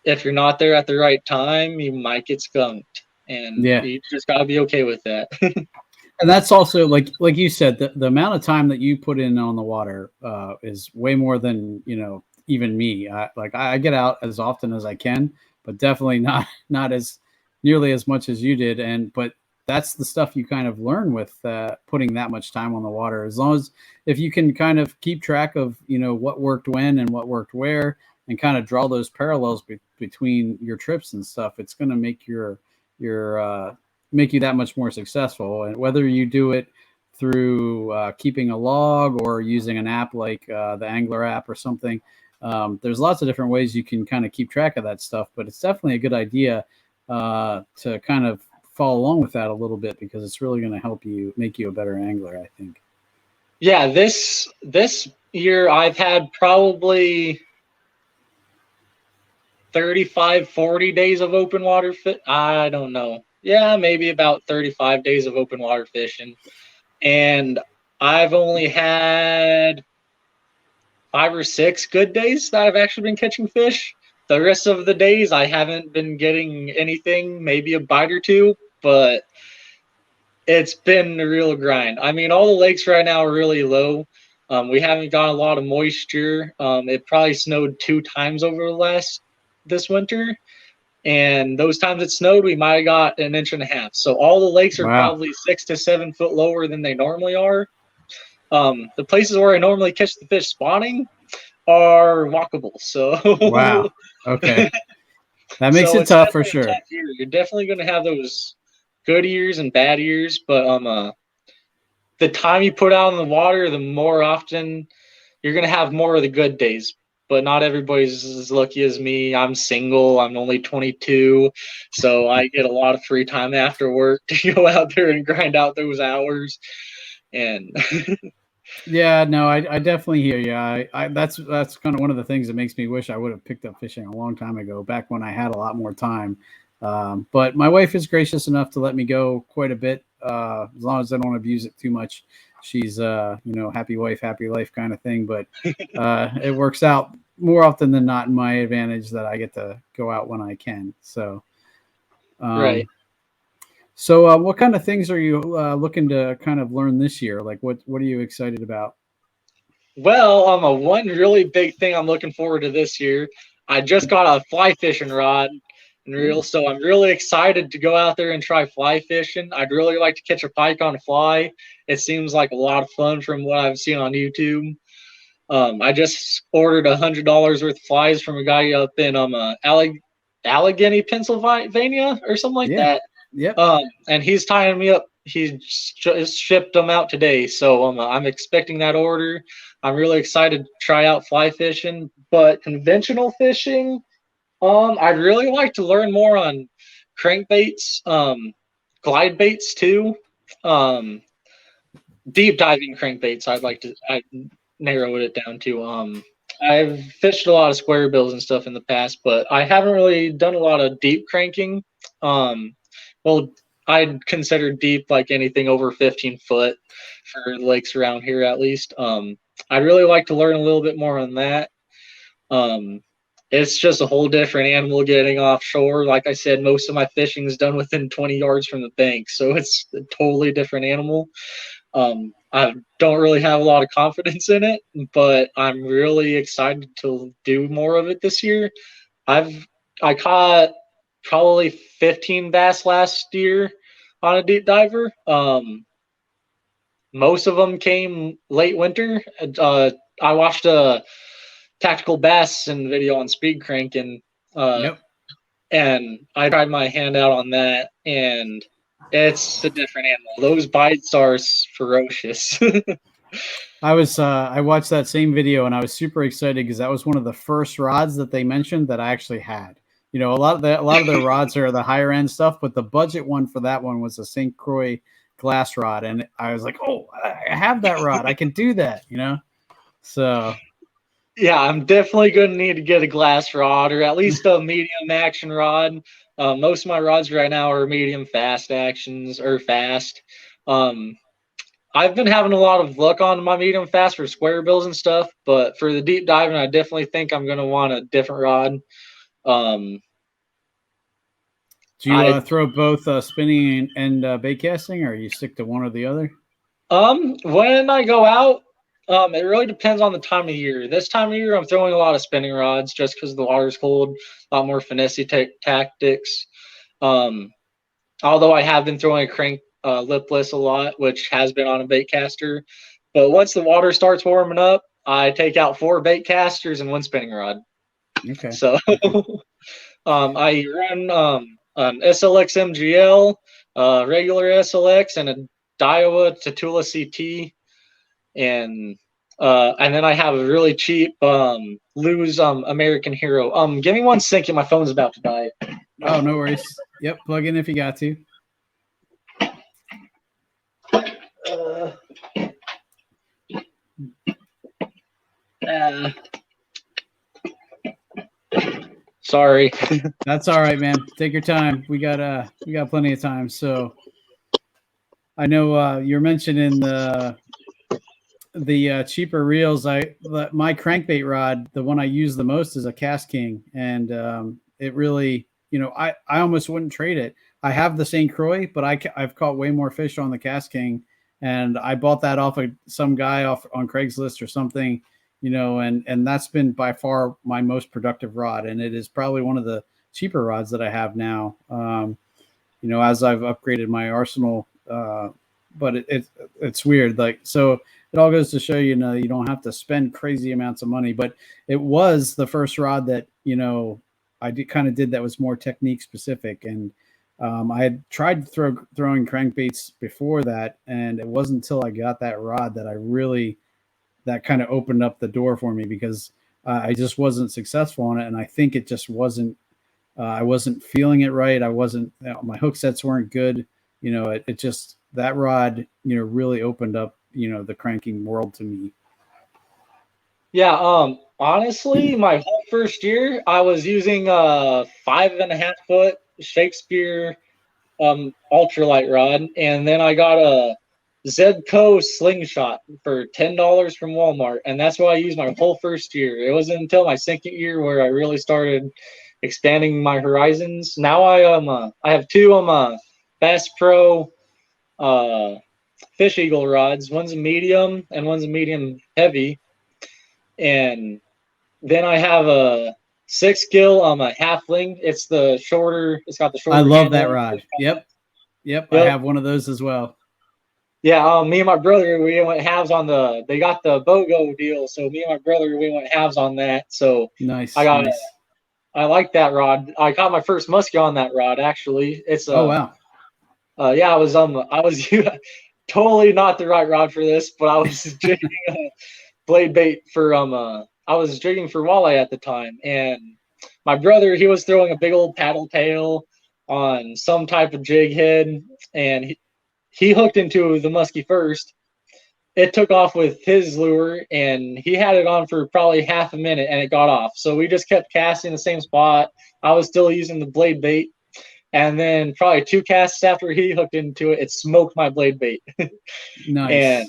if you're not there at the right time, you might get skunked. And you just gotta be okay with that. And that's also like you said, the amount of time that you put in on the water is way more than, you know, even me. I get out as often as I can, but definitely not as nearly as much as you did. But that's the stuff you kind of learn with putting that much time on the water. As long as if you can kind of keep track of, you know, what worked when and what worked where, and kind of draw those parallels between your trips and stuff, it's going to make make you that much more successful. And whether you do it through keeping a log or using an app like the Angler app or something, there's lots of different ways you can kind of keep track of that stuff. But it's definitely a good idea to kind of follow along with that a little bit, because it's really going to help you make you a better angler, I think. Yeah, this year I've had probably 35, 40 days of open water I don't know. Yeah, maybe about 35 days of open water fishing. And I've only had 5 or 6 good days that I've actually been catching fish. The rest of the days I haven't been getting anything, maybe a bite or two, but it's been a real grind. I mean, all the lakes right now are really low. We haven't got a lot of moisture. It probably snowed 2 times over this winter. And those times it snowed, we might have got 1.5 inches. So all the lakes are probably 6 to 7 foot lower than they normally are. The places where I normally catch the fish spawning are walkable. So wow, okay, that makes it tough for sure. You're definitely going to have those good years and bad years, but the time you put out in the water, the more often you're going to have more of the good days. But not everybody's as lucky as me. I'm single. I'm only 22, so I get a lot of free time after work to go out there and grind out those hours. And yeah, no, I definitely hear you. That's kind of one of the things that makes me wish I would have picked up fishing a long time ago, back when I had a lot more time. But my wife is gracious enough to let me go quite a bit, as long as I don't abuse it too much. She's happy wife, happy life kind of thing. But it works out more often than not in my advantage that I get to go out when I can. So, right. So what kind of things are you looking to kind of learn this year? Like what are you excited about? Well, one really big thing I'm looking forward to this year, I just got a fly fishing rod and reel, so I'm really excited to go out there and try fly fishing. I'd really like to catch a pike on a fly. It seems like a lot of fun from what I've seen on YouTube. I just ordered $100 worth of flies from a guy up in Allegheny, Pennsylvania, or something like that. Yep. And he's tying me up he just shipped them out today, so I'm expecting that order. I'm really excited to try out fly fishing, but conventional fishing, I'd really like to learn more on crankbaits, glide baits too, deep diving crankbaits. I narrowed it down to. I've fished a lot of square bills and stuff in the past, but I haven't really done a lot of deep cranking. Well, I'd consider deep like anything over 15 foot for lakes around here at least. I'd really like to learn a little bit more on that. It's just a whole different animal getting offshore. Like I said, most of my fishing is done within 20 yards from the bank, so it's a totally different animal. I don't really have a lot of confidence in it, but I'm really excited to do more of it this year. I caught probably 15 bass last year on a deep diver. Most of them came late winter. I watched a tactical bass in video on speed crank, and I tried my hand out on that, and it's a different animal. Those bites are ferocious. I watched that same video and I was super excited because that was one of the first rods that they mentioned that I actually had. You know, a lot of their rods are the higher end stuff, but the budget one for that one was a St. Croix glass rod, and I was like, oh, I have that rod. I can do that, you know? So yeah, I'm definitely going to need to get a glass rod or at least a medium action rod. Most of my rods right now are medium fast actions or fast. I've been having a lot of luck on my medium fast for square bills and stuff, but for the deep diving, I definitely think I'm going to want a different rod. Do you throw both spinning and bait casting, or you stick to one or the other? When I go out, it really depends on the time of year. This time of year, I'm throwing a lot of spinning rods just because the water's cold, a lot more finessey tactics. Although I have been throwing a crank lipless a lot, which has been on a bait caster. But once the water starts warming up, I take out 4 bait casters and 1 spinning rod. Okay. So I run an SLX MGL, regular SLX, and a Daiwa Tatula CT, and then I have a really cheap Lose American Hero. Give me 1 second. My phone's about to die. Oh, no worries. Yep, plug in if you got to. Sorry. That's all right, man. Take your time. We got plenty of time. So I know you're mentioning the cheaper reels. My crankbait rod, the one I use the most, is a Kayaking, and it really, you know, I almost wouldn't trade it. I have the St. Croix, but I've caught way more fish on the Kayaking, and I bought that off of some guy off on Craigslist or something, you know, and that's been by far my most productive rod, and it is probably one of the cheaper rods that I have now. You know, as I've upgraded my arsenal, but it's weird, like, so it all goes to show, you know, you don't have to spend crazy amounts of money. But it was the first rod that, you know, I did that was more technique specific, and I had tried throwing crankbaits before that, and it wasn't until I got that rod that that kind of opened up the door for me, because I just wasn't successful on it, and I think it just wasn't. I wasn't feeling it right. I wasn't. You know, my hook sets weren't good. You know, it just, that rod, you know, really opened up, you know, the cranking world to me. Yeah. Honestly, my whole first year, I was using a 5.5 foot Shakespeare ultralight rod, and then I got a Zedco slingshot for $10 from Walmart, and that's what I used my whole first year. It wasn't until my second year where I really started expanding my horizons. Now I have 2 Bass Pro Fish Eagle rods. One's a medium and one's a medium heavy, and then I have a 6 gill a halfling. It's the shorter. It's got the shorter. I love that rod. Yep. I have one of those as well. Yeah, me and my brother, we went halves on they got the BOGO deal, so me and my brother, we went halves on that. So nice. I like that rod. I caught my first muskie on that rod, actually. It's oh, wow. Yeah, I was totally not the right rod for this, but I was jigging blade bait for I was jigging for walleye at the time, and my brother, he was throwing a big old paddle tail on some type of jig head, and he hooked into the muskie first. It took off with his lure, and he had it on for probably half a minute, and it got off. So we just kept casting the same spot. I was still using the blade bait, and then probably 2 casts after he hooked into it, it smoked my blade bait. Nice. And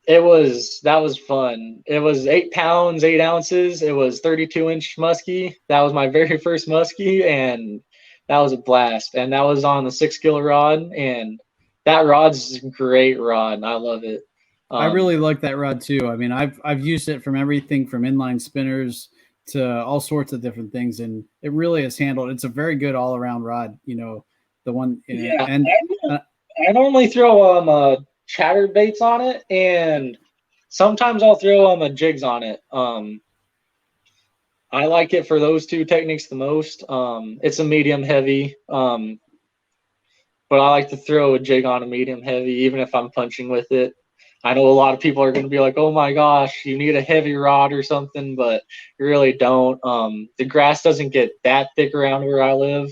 that was fun. It was 8 pounds, 8 ounces. It was 32-inch muskie. That was my very first muskie, and that was a blast. And that was on the 6 kilo rod, and that rod's a great rod. I love it. I really like that rod too. I mean, I've used it from everything from inline spinners to all sorts of different things, and it really has handled. It's a very good all around rod. You know, the one. Yeah, and I normally throw chatter baits on it, and sometimes I'll throw jigs on it. I like it for those 2 techniques the most. It's a medium heavy, but I like to throw a jig on a medium heavy, even if I'm punching with it. I know a lot of people are going to be like, "Oh my gosh, you need a heavy rod or something," but you really don't. The grass doesn't get that thick around where I live,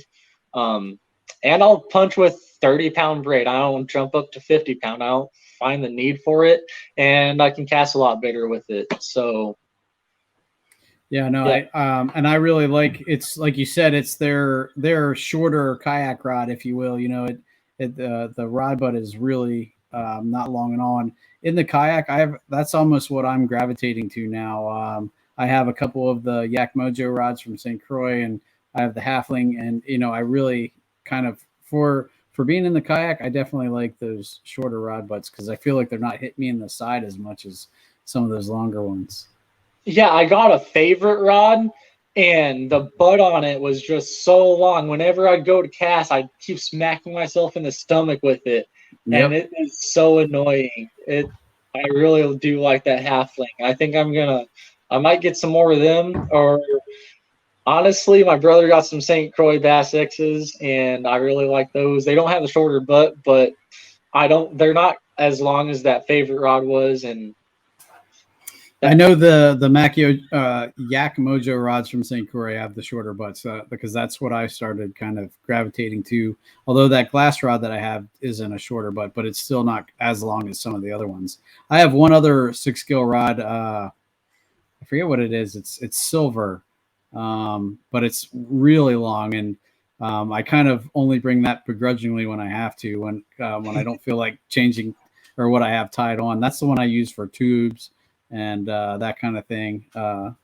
and I'll punch with 30-pound braid. I don't jump up to 50-pound. I don't find the need for it, and I can cast a lot better with it. So. Yeah, no, Yeah. I really like, it's like you said, it's their shorter kayak rod, if you will. You know, the rod butt is really not long at all. And in the kayak, that's almost what I'm gravitating to now. I have a couple of the Yak Mojo rods from St. Croix, and I have the Halfling, and you know, I really kind of for being in the kayak, I definitely like those shorter rod butts because I feel like they're not hitting me in the side as much as some of those longer ones. Yeah, I got a favorite rod, and the butt on it was just so long. Whenever I'd go to cast, I'd keep smacking myself in the stomach with it, and it is so annoying. I really do like that halfling. I think I might get some more of them, or honestly, my brother got some St. Croix Bass X's, and I really like those. They don't have a shorter butt, but they're not as long as that favorite rod was, and I know the Yak Mojo rods from St. Croix have the shorter butts because that's what I started kind of gravitating to. Although that glass rod that I have isn't a shorter butt, but it's still not as long as some of the other ones. I have one other 6 gill rod. I forget what it is. It's silver, but it's really long, and I kind of only bring that begrudgingly when I have to, when I don't feel like changing or what I have tied on. That's the one I use for tubes and that kind of thing. But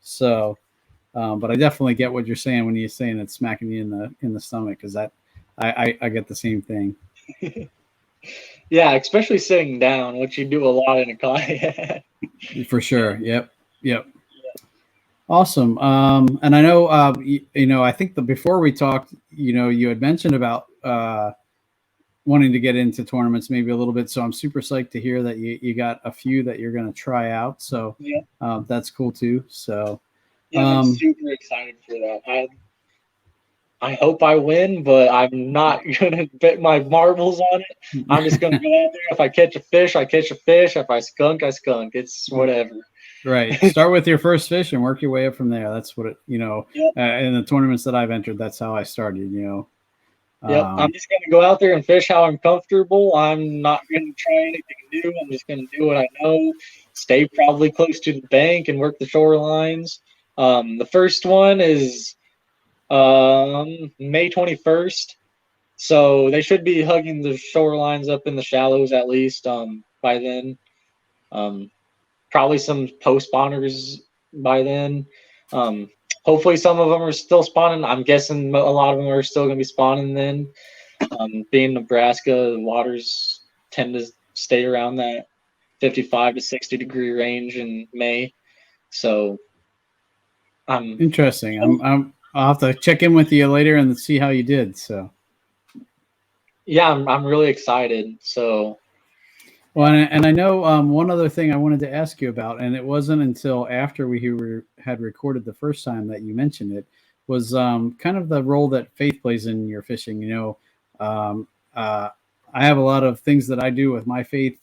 I definitely get what you're saying when you're saying it's smacking you in the stomach, because that I get the same thing. Yeah, especially sitting down, which you do a lot in a kayak. For sure. Yep. Awesome. And I know, you know, I think before we talked, you know, you had mentioned about wanting to get into tournaments maybe a little bit. So I'm super psyched to hear that you got a few that you're going to try out. So that's cool too. So yeah, I'm super excited for that. I hope I win, but I'm not going to bet my marbles on it. I'm just going to go out there. If I catch a fish, I catch a fish. If I skunk, I skunk. It's whatever. Right. Start with your first fish and work your way up from there. That's what in the tournaments that I've entered, that's how I started, you know. I'm just going to go out there and fish how I'm comfortable. I'm not going to try anything new. I'm just going to do what I know, stay probably close to the bank and work the shorelines. The first one is May 21st. So they should be hugging the shorelines up in the shallows at least by then. Probably some post spawners by then. Hopefully some of them are still spawning. I'm guessing a lot of them are still going to be spawning then. Being Nebraska, the waters tend to stay around that 55 to 60 degree range in May. So interesting. I'll have to check in with you later and see how you did. So yeah, I'm really excited. So well, and I know one other thing I wanted to ask you about, and it wasn't until after we had recorded the first time that you mentioned it, was kind of the role that faith plays in your fishing. You know, I have a lot of things that I do with my faith,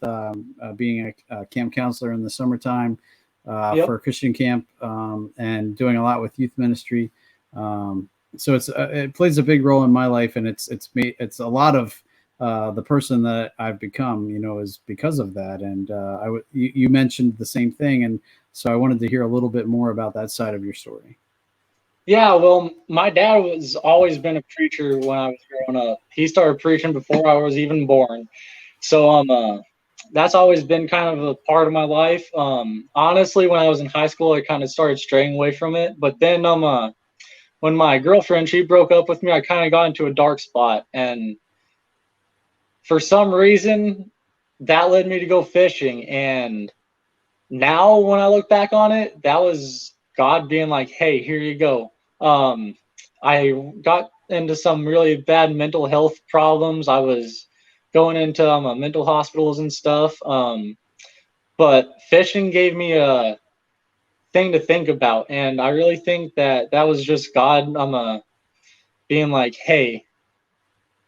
being a camp counselor in the summertime for a Christian camp, and doing a lot with youth ministry. So it plays a big role in my life, and it's a lot of the person that I've become, is because of that. And you mentioned the same thing, and so I wanted to hear a little bit more about that side of your story. Yeah, well, my dad was always been a preacher when I was growing up. He started preaching before I was even born. So that's always been kind of a part of my life. Honestly, when I was in high school, I kind of started straying away from it. But then when my girlfriend, she broke up with me, I kind of got into a dark spot. And for some reason, that led me to go fishing. And now when I look back on it, that was God being like, hey, here you go. I got into some really bad mental health problems. I was going into mental hospitals and stuff. But fishing gave me a thing to think about. And I really think that was just God being like, hey,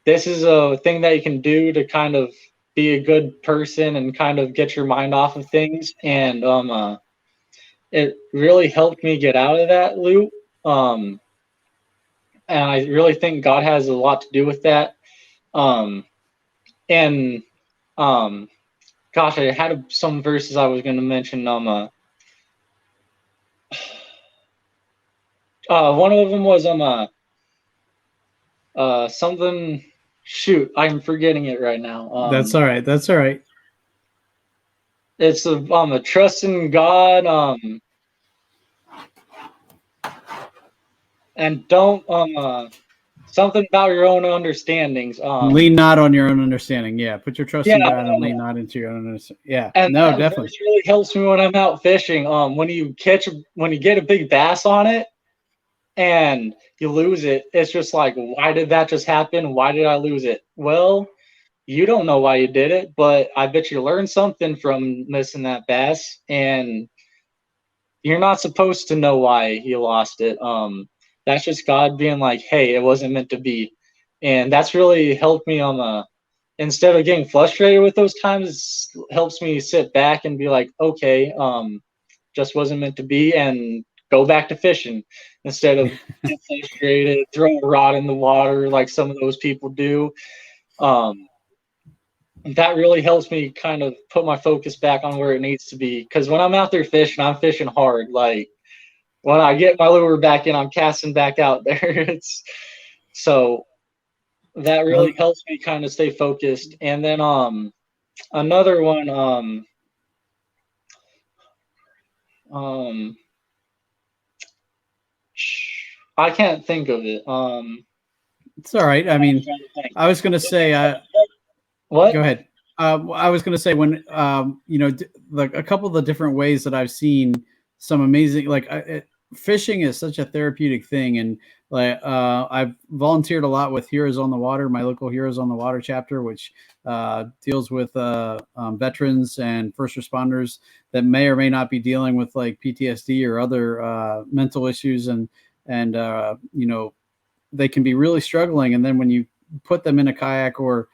this is a thing that you can do to kind of be a good person and kind of get your mind off of things. And it really helped me get out of that loop. And I really think God has a lot to do with that. And gosh, I had some verses I was going to mention. One of them was something. Shoot, I'm forgetting it right now. That's all right. That's all right. It's a trust in God. And don't something about your own understandings. Lean not on your own understanding. Yeah, put your trust in God and lean not into your own understanding. Yeah, and no, that definitely. Verse really helps me when I'm out fishing. When you get a big bass on it and you lose it, it's just like, why did that just happen? Why did I lose it? Well, you don't know why you did it, but I bet you learned something from missing that bass, and you're not supposed to know why you lost it. That's just God being like, hey, it wasn't meant to be. And that's really helped me instead of getting frustrated with those times, it helps me sit back and be like, okay, just wasn't meant to be, and go back to fishing instead of get frustrated, throw a rod in the water like some of those people do. That really helps me kind of put my focus back on where it needs to be. Because when I'm out there fishing, I'm fishing hard. Like when I get my lure back in, I'm casting back out there. So that really helps me kind of stay focused. And then another one, I can't think of it. It's all right. I mean, I was going to say, what? Go ahead. I was going to say when, like a couple of the different ways that I've seen some amazing, fishing is such a therapeutic thing. And I've volunteered a lot with Heroes on the Water, my local Heroes on the Water chapter, which deals with veterans and first responders that may or may not be dealing with like PTSD or other mental issues. And they can be really struggling. And then when you put them in a kayak or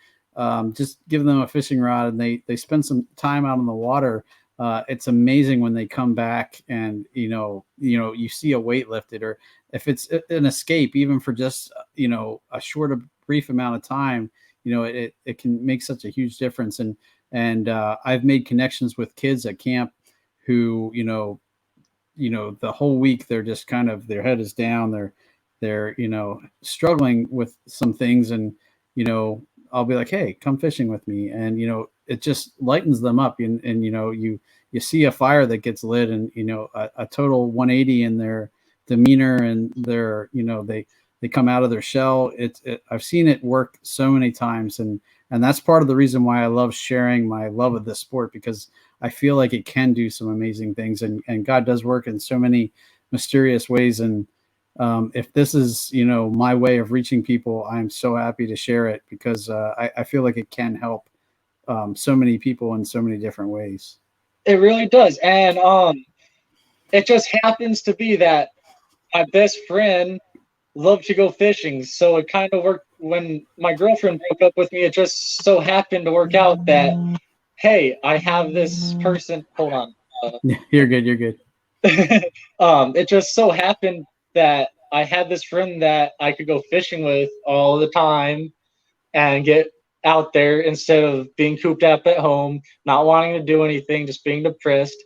just give them a fishing rod and they spend some time out on the water, it's amazing when they come back and, you see a weight lifted, or if it's an escape, even for just, a short, brief amount of time, it can make such a huge difference. And I've made connections with kids at camp who, the whole week they're just kind of, their head is down. They're, struggling with some things, and, I'll be like, hey, come fishing with me. And, it just lightens them up. And you see a fire that gets lit, and, a total 180 in their demeanor, and their, they come out of their shell. I've seen it work so many times. And that's part of the reason why I love sharing my love of this sport, because I feel like it can do some amazing things, and God does work in so many mysterious ways. And if this is, my way of reaching people, I'm so happy to share it, because I feel like it can help so many people in so many different ways. It really does. And it just happens to be that my best friend love to go fishing. So it kind of worked when my girlfriend broke up with me. It just so happened to work out that, hey, I have this person. Hold on. You're good. You're good. It just so happened that I had this friend that I could go fishing with all the time and get out there instead of being cooped up at home, not wanting to do anything, just being depressed.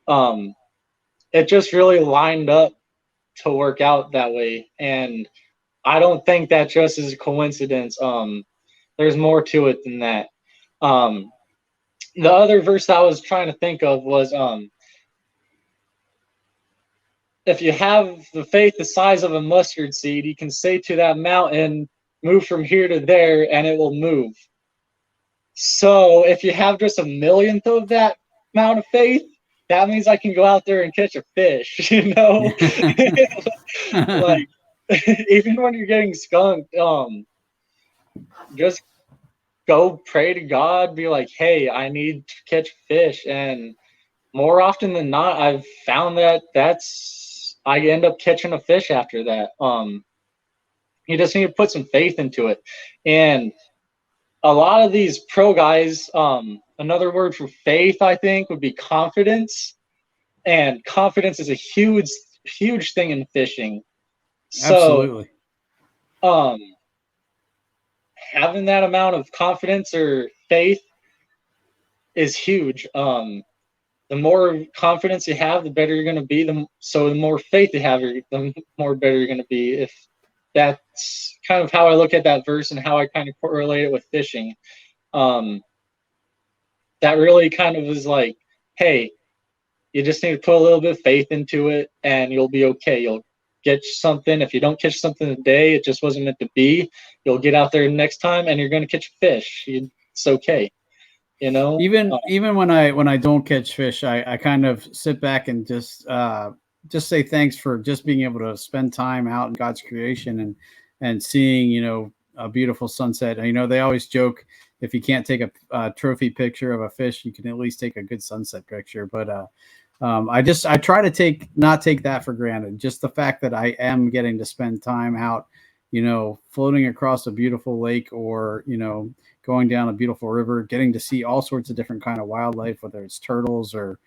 It just really lined up to work out that way. And I don't think that just is a coincidence. There's more to it than that. The other verse I was trying to think of was if you have the faith the size of a mustard seed, you can say to that mountain, move from here to there, and it will move. So if you have just a millionth of that amount of faith, that means I can go out there and catch a fish, you know? Like, even when you're getting skunked, just go pray to God, be like, hey, I need to catch fish. And more often than not, I've found that I end up catching a fish after that. You just need to put some faith into it. And a lot of these pro guys, another word for faith, I think, would be confidence. And confidence is a huge, huge thing in fishing. Absolutely. So, having that amount of confidence or faith is huge. The more confidence you have, the better you're going to be. The more faith you have, the more better you're going to be. If that's kind of how I look at that verse and how I kind of correlate it with fishing. That really kind of is like, hey, you just need to put a little bit of faith into it and you'll be okay. You'll catch something. If you don't catch something today, it just wasn't meant to be. You'll get out there next time and you're going to catch a fish. It's okay. You know, even when I don't catch fish, I kind of sit back and just say thanks for just being able to spend time out in God's creation and seeing, you know, a beautiful sunset. And, you know, they always joke, if you can't take a trophy picture of a fish, you can at least take a good sunset picture. But I try to not take that for granted. Just the fact that I am getting to spend time out, you know, floating across a beautiful lake or, you know, going down a beautiful river, getting to see all sorts of different kind of wildlife, whether it's turtles or,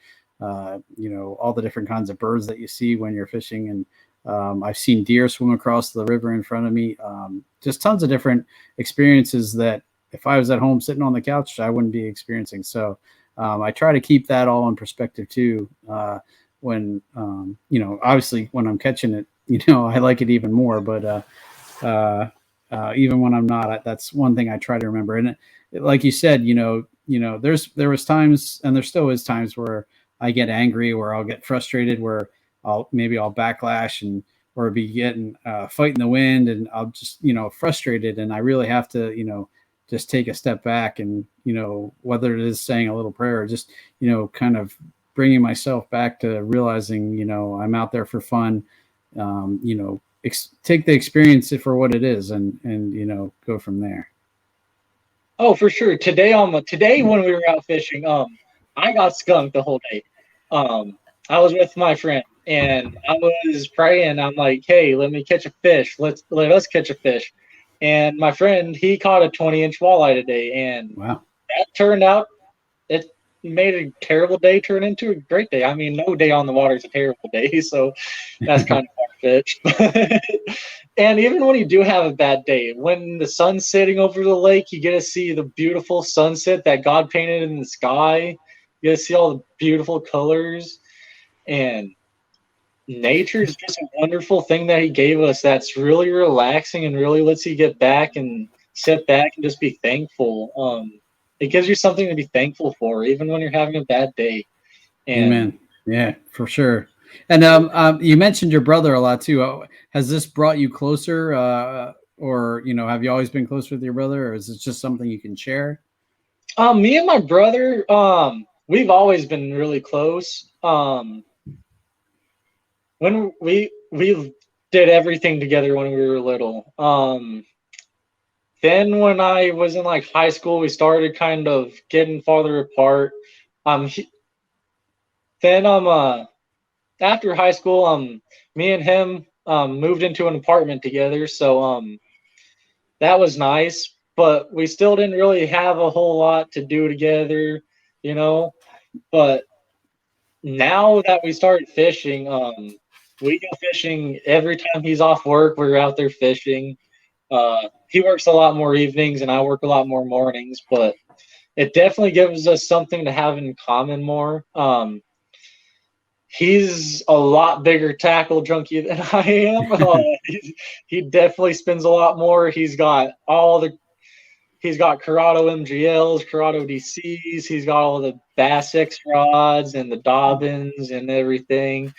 you know, all the different kinds of birds that you see when you're fishing. And I've seen deer swim across the river in front of me. Just tons of different experiences that if I was at home sitting on the couch, I wouldn't be experiencing. So I try to keep that all in perspective too. When, you know, obviously when I'm catching it, you know, I like it even more, but even when I'm not, that's one thing I try to remember. And like you said, you know, there was times, and there still is times where I get angry, or I'll get frustrated, where I'll backlash or be getting fighting the wind, and I'll just, you know, frustrated, and I really have to, you know, just take a step back and, you know, whether it is saying a little prayer or just, you know, kind of bringing myself back to realizing, you know, I'm out there for fun, you know, take the experience for what it is and, you know, go from there. Oh, for sure. Today when we were out fishing, I got skunked the whole day. I was with my friend and I was praying. I'm like, hey, let me catch a fish. Let us catch a fish. And my friend, he caught a 20-inch walleye today, and wow, that turned out, it made a terrible day turn into a great day. I mean, no day on the water is a terrible day, so that's kind of far-fetched. And even when you do have a bad day, when the sun's setting over the lake, you get to see the beautiful sunset that God painted in the sky. You get to see all the beautiful colors, and nature is just a wonderful thing that he gave us that's really relaxing and really lets you get back and sit back and just be thankful. It gives you something to be thankful for, even when you're having a bad day. And amen. Yeah, for sure. And you mentioned your brother a lot too. Has this brought you closer, or, you know, have you always been close with your brother, or is it just something you can share? me and my brother, we've always been really close. When we did everything together when we were little. Then when I was in like high school, we started kind of getting farther apart. Then after high school, me and him moved into an apartment together, so that was nice. But we still didn't really have a whole lot to do together, you know. But now that we started fishing, we go fishing every time he's off work. We're out there fishing. He works a lot more evenings, and I work a lot more mornings. But it definitely gives us something to have in common more. He's a lot bigger tackle junkie than I am. He definitely spends a lot more. He's got Corrado MGLs, Corrado DCs. He's got all the Bass X rods and the Dobbins and everything.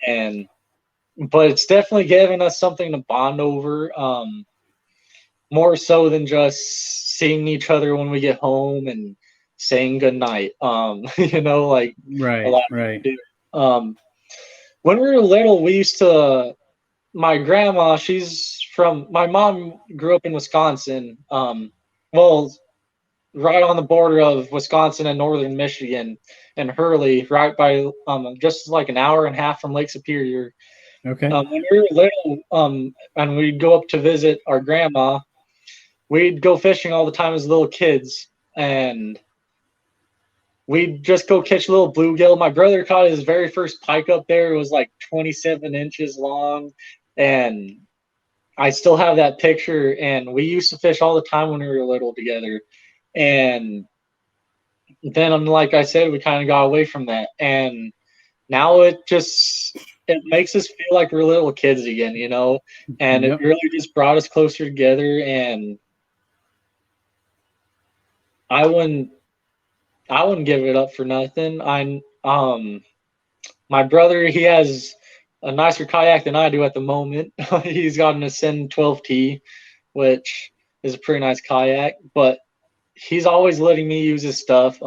But it's definitely given us something to bond over. More so than just seeing each other when we get home and saying goodnight. You know, like a lot of people do. When we were little, we used to. My grandma, my mom grew up in Wisconsin. Well, right on the border of Wisconsin and northern Michigan, and Hurley, right by just like an hour and a half from Lake Superior. Okay. When we were little, and we'd go up to visit our grandma, we'd go fishing all the time as little kids, and we'd just go catch a little bluegill. My brother caught his very first pike up there. It was like 27 inches long, and I still have that picture. And we used to fish all the time when we were little together. And then, like I said, we kind of got away from that. And now it makes us feel like we're little kids again, you know? And It really just brought us closer together. And I wouldn't give it up for nothing. My brother, he has a nicer kayak than I do at the moment. He's got an Ascend 12T, which is a pretty nice kayak, but he's always letting me use his stuff.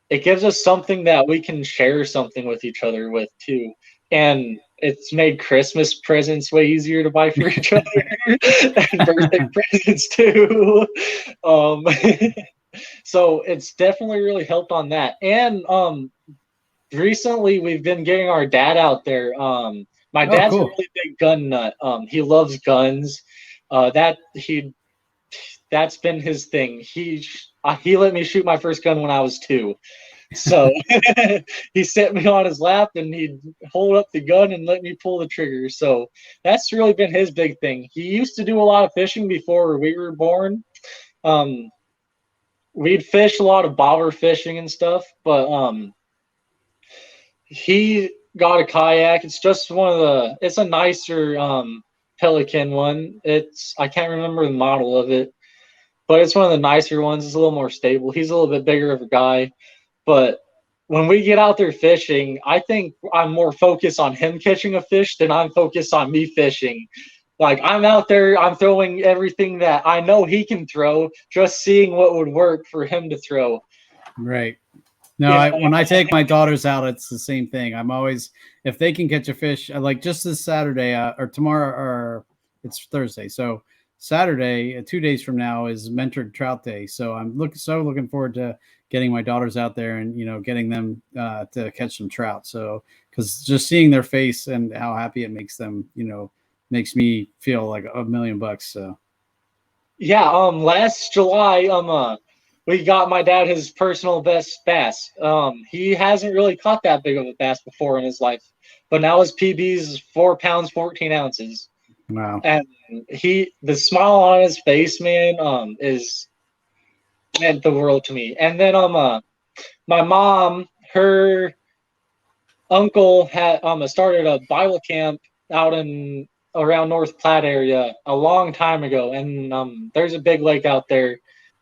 It gives us something that we can share something with each other with too. And it's made Christmas presents way easier to buy for each other and birthday presents too. So it's definitely really helped on that. And recently we've been getting our dad out there. My dad's a really big gun nut. He loves guns. That's been his thing. He let me shoot my first gun when I was 2. So he set me on his lap and he'd hold up the gun and let me pull the trigger. So that's really been his big thing. He used to do a lot of fishing before we were born. We'd fish a lot of bobber fishing and stuff, but he got a kayak. It's just it's a nicer Pelican one. I can't remember the model of it, but it's one of the nicer ones. It's a little more stable. He's a little bit bigger of a guy, but when we get out there fishing, I think I'm more focused on him catching a fish than I'm focused on me fishing. Like, I'm out there, I'm throwing everything that I know he can throw, just seeing what would work for him to throw. Right. No, when I take my daughters out, it's the same thing. I'm always, if they can catch a fish, like just this Saturday or tomorrow, or it's Thursday. So Saturday, 2 days from now, is Mentored Trout Day. So I'm looking forward to getting my daughters out there and, you know, getting them to catch some trout. So, because just seeing their face and how happy it makes them, you know, makes me feel like $1 million. So yeah, last July, we got my dad his personal best bass. He hasn't really caught that big of a bass before in his life, but now his PB is 4 pounds 14 ounces. Wow. And the smile on his face, man, is meant the world to me. And then my mom, her uncle had started a Bible camp out in around North Platte area a long time ago, and there's a big lake out there.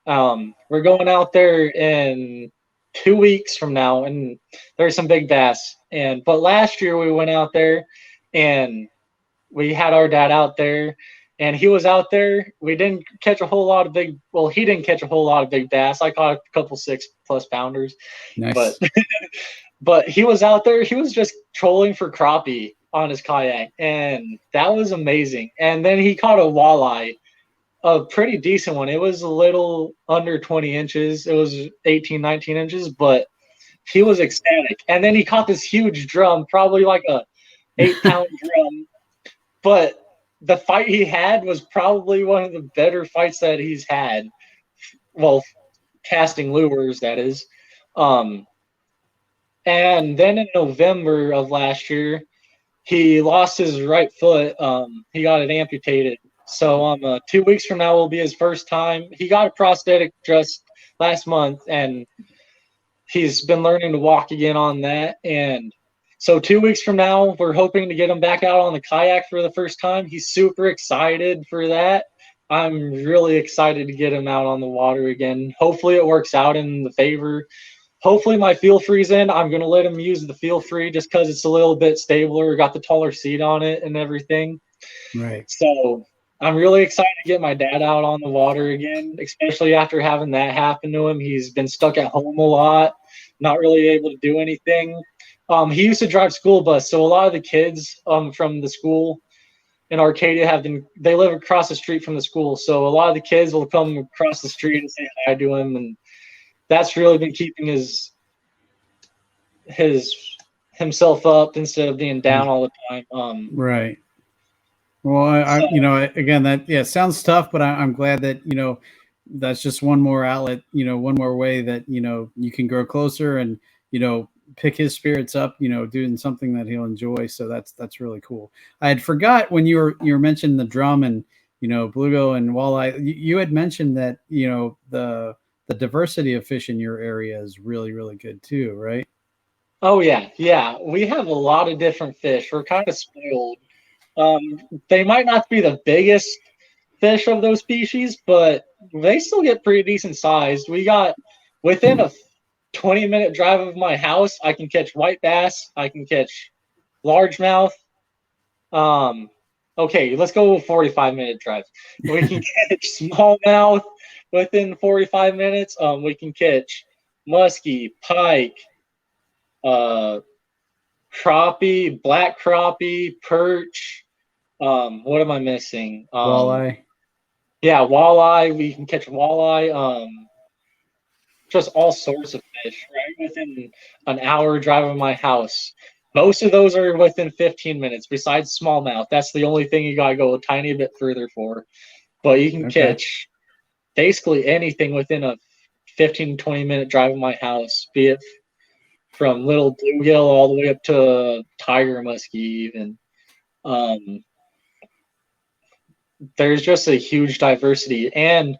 We're going out there in 2 weeks from now, and there's some big bass. But last year we went out there, and we had our dad out there, and he was out there. We didn't catch a whole lot of he didn't catch a whole lot of big bass. I caught a couple 6+ pounders. Nice. But he was out there. He was just trolling for crappie on his kayak, and that was amazing. And then he caught a walleye, a pretty decent one. It was a little under 20 inches. It was 18, 19 inches, but he was ecstatic. And then he caught this huge drum, probably like a 8-pound drum. but the fight he had was probably one of the better fights that he's had. Well, casting lures, that is. And then in November of last year, he lost his right foot. He got it amputated. So 2 weeks from now will be his first time. He got a prosthetic just last month, and he's been learning to walk again on that. And so 2 weeks from now, we're hoping to get him back out on the kayak for the first time. He's super excited for that. I'm really excited to get him out on the water again. Hopefully it works out in the favor. Hopefully my feel free's in. I'm going to let him use the feel free just because it's a little bit stabler, got the taller seat on it and everything. Right. So I'm really excited to get my dad out on the water again, especially after having that happen to him. He's been stuck at home a lot, not really able to do anything. He used to drive school bus, so a lot of the kids from the school in Arcadia they live across the street from the school, so a lot of the kids will come across the street and say hi to him, and that's really been keeping himself up instead of being down all the time. Right. Well, again, that sounds tough, but I'm glad that that's just one more outlet, one more way that you can grow closer and pick his spirits up, doing something that he'll enjoy. So that's really cool. I had forgot when you were mentioning the drum and bluegill and walleye. You had mentioned that the diversity of fish in your area is really, really good too, right? Oh yeah. We have a lot of different fish. We're kind of spoiled. They might not be the biggest fish of those species, but they still get pretty decent sized. We got within a 20-minute drive of my house, I can catch white bass, I can catch largemouth. Okay, let's go 45-minute drive. We can catch smallmouth within 45 minutes. We can catch muskie, pike, crappie, black crappie, perch. What am I missing? Walleye. Yeah, walleye. We can catch walleye. Just all sorts of fish right within an hour drive of my house. Most of those are within 15 minutes. Besides smallmouth, that's the only thing you gotta go a tiny bit further for. But you can catch basically anything within a 15-20-minute drive of my house, be it from little bluegill all the way up to tiger muskie even. There's just a huge diversity, and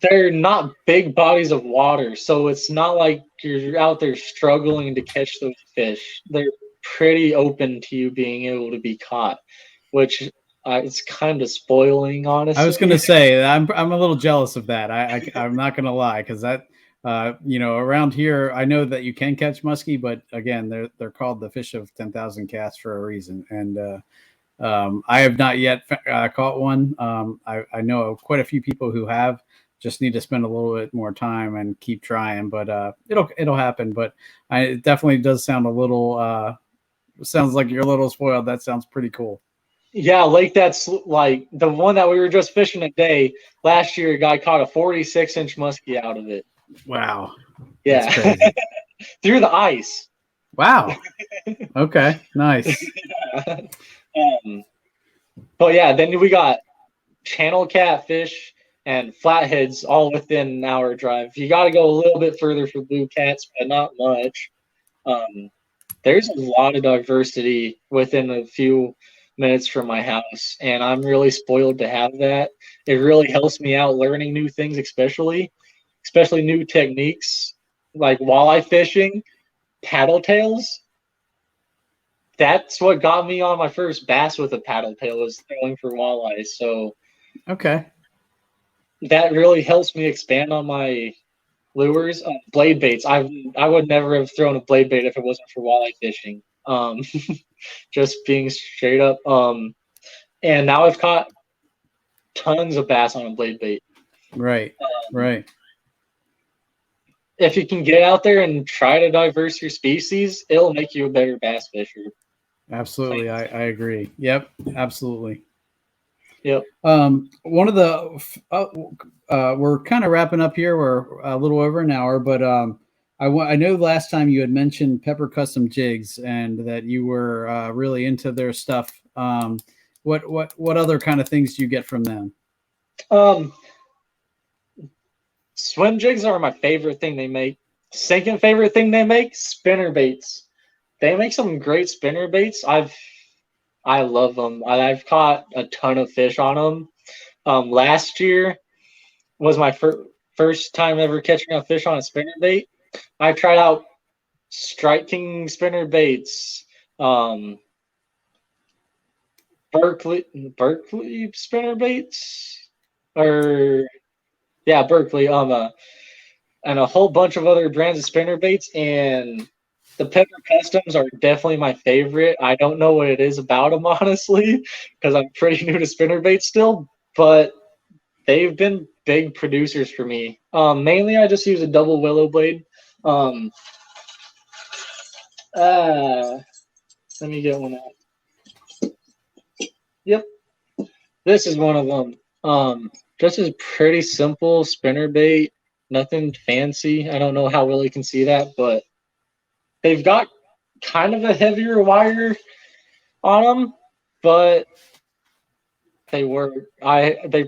they're not big bodies of water, so it's not like you're out there struggling to catch those fish. They're pretty open to you being able to be caught, which it's kind of spoiling, honestly. I was going to say I'm a little jealous of that. I'm not going to lie, because that around here I know that you can catch muskie, but again they're called the fish of 10,000 casts for a reason, and I have not yet caught one. I know quite a few people who have. Just need to spend a little bit more time and keep trying, but it'll happen. But it definitely does sound a little. Sounds like you're a little spoiled. That sounds pretty cool. Yeah, that's like the one that we were just fishing today. Last year, a guy caught a 46-inch muskie out of it. Wow. Yeah. That's crazy. Through the ice. Wow. Okay. Nice. But yeah, then we got channel catfish and flatheads all within an hour drive. You got to go a little bit further for blue cats, but not much. There's a lot of diversity within a few minutes from my house, and I'm really spoiled to have that. It really helps me out learning new things, especially new techniques like walleye fishing, paddle tails. That's what got me on my first bass with a paddle tail, was throwing for walleyes. So okay, that really helps me expand on my lures. Blade baits. I would never have thrown a blade bait if it wasn't for walleye fishing. Just being straight up. And now I've caught tons of bass on a blade bait. Right. Right. If you can get out there and try to diverse your species, it'll make you a better bass fisher. Absolutely. I agree. Yep. Absolutely. Yep. One of the we're kind of wrapping up here. We're a little over an hour, but I know last time you had mentioned Pepper Custom Jigs and that you were really into their stuff. What other kind of things do you get from them? Swim jigs are my favorite thing they make. Second favorite thing they make, spinner baits. They make some great spinner baits. I love them. I've caught a ton of fish on them. Last year was my first time ever catching a fish on a spinner bait. I tried out striking spinner baits, Berkeley spinner baits, or yeah, Berkeley, and a whole bunch of other brands of spinner baits, and the Pepper Customs are definitely my favorite. I don't know what it is about them, honestly, because I'm pretty new to spinner baits still, but they've been big producers for me. Mainly, I just use a double willow blade. Let me get one out. Yep, this is one of them. Just a pretty simple spinner bait, nothing fancy. I don't know how well you can see that, but they've got kind of a heavier wire on them, but they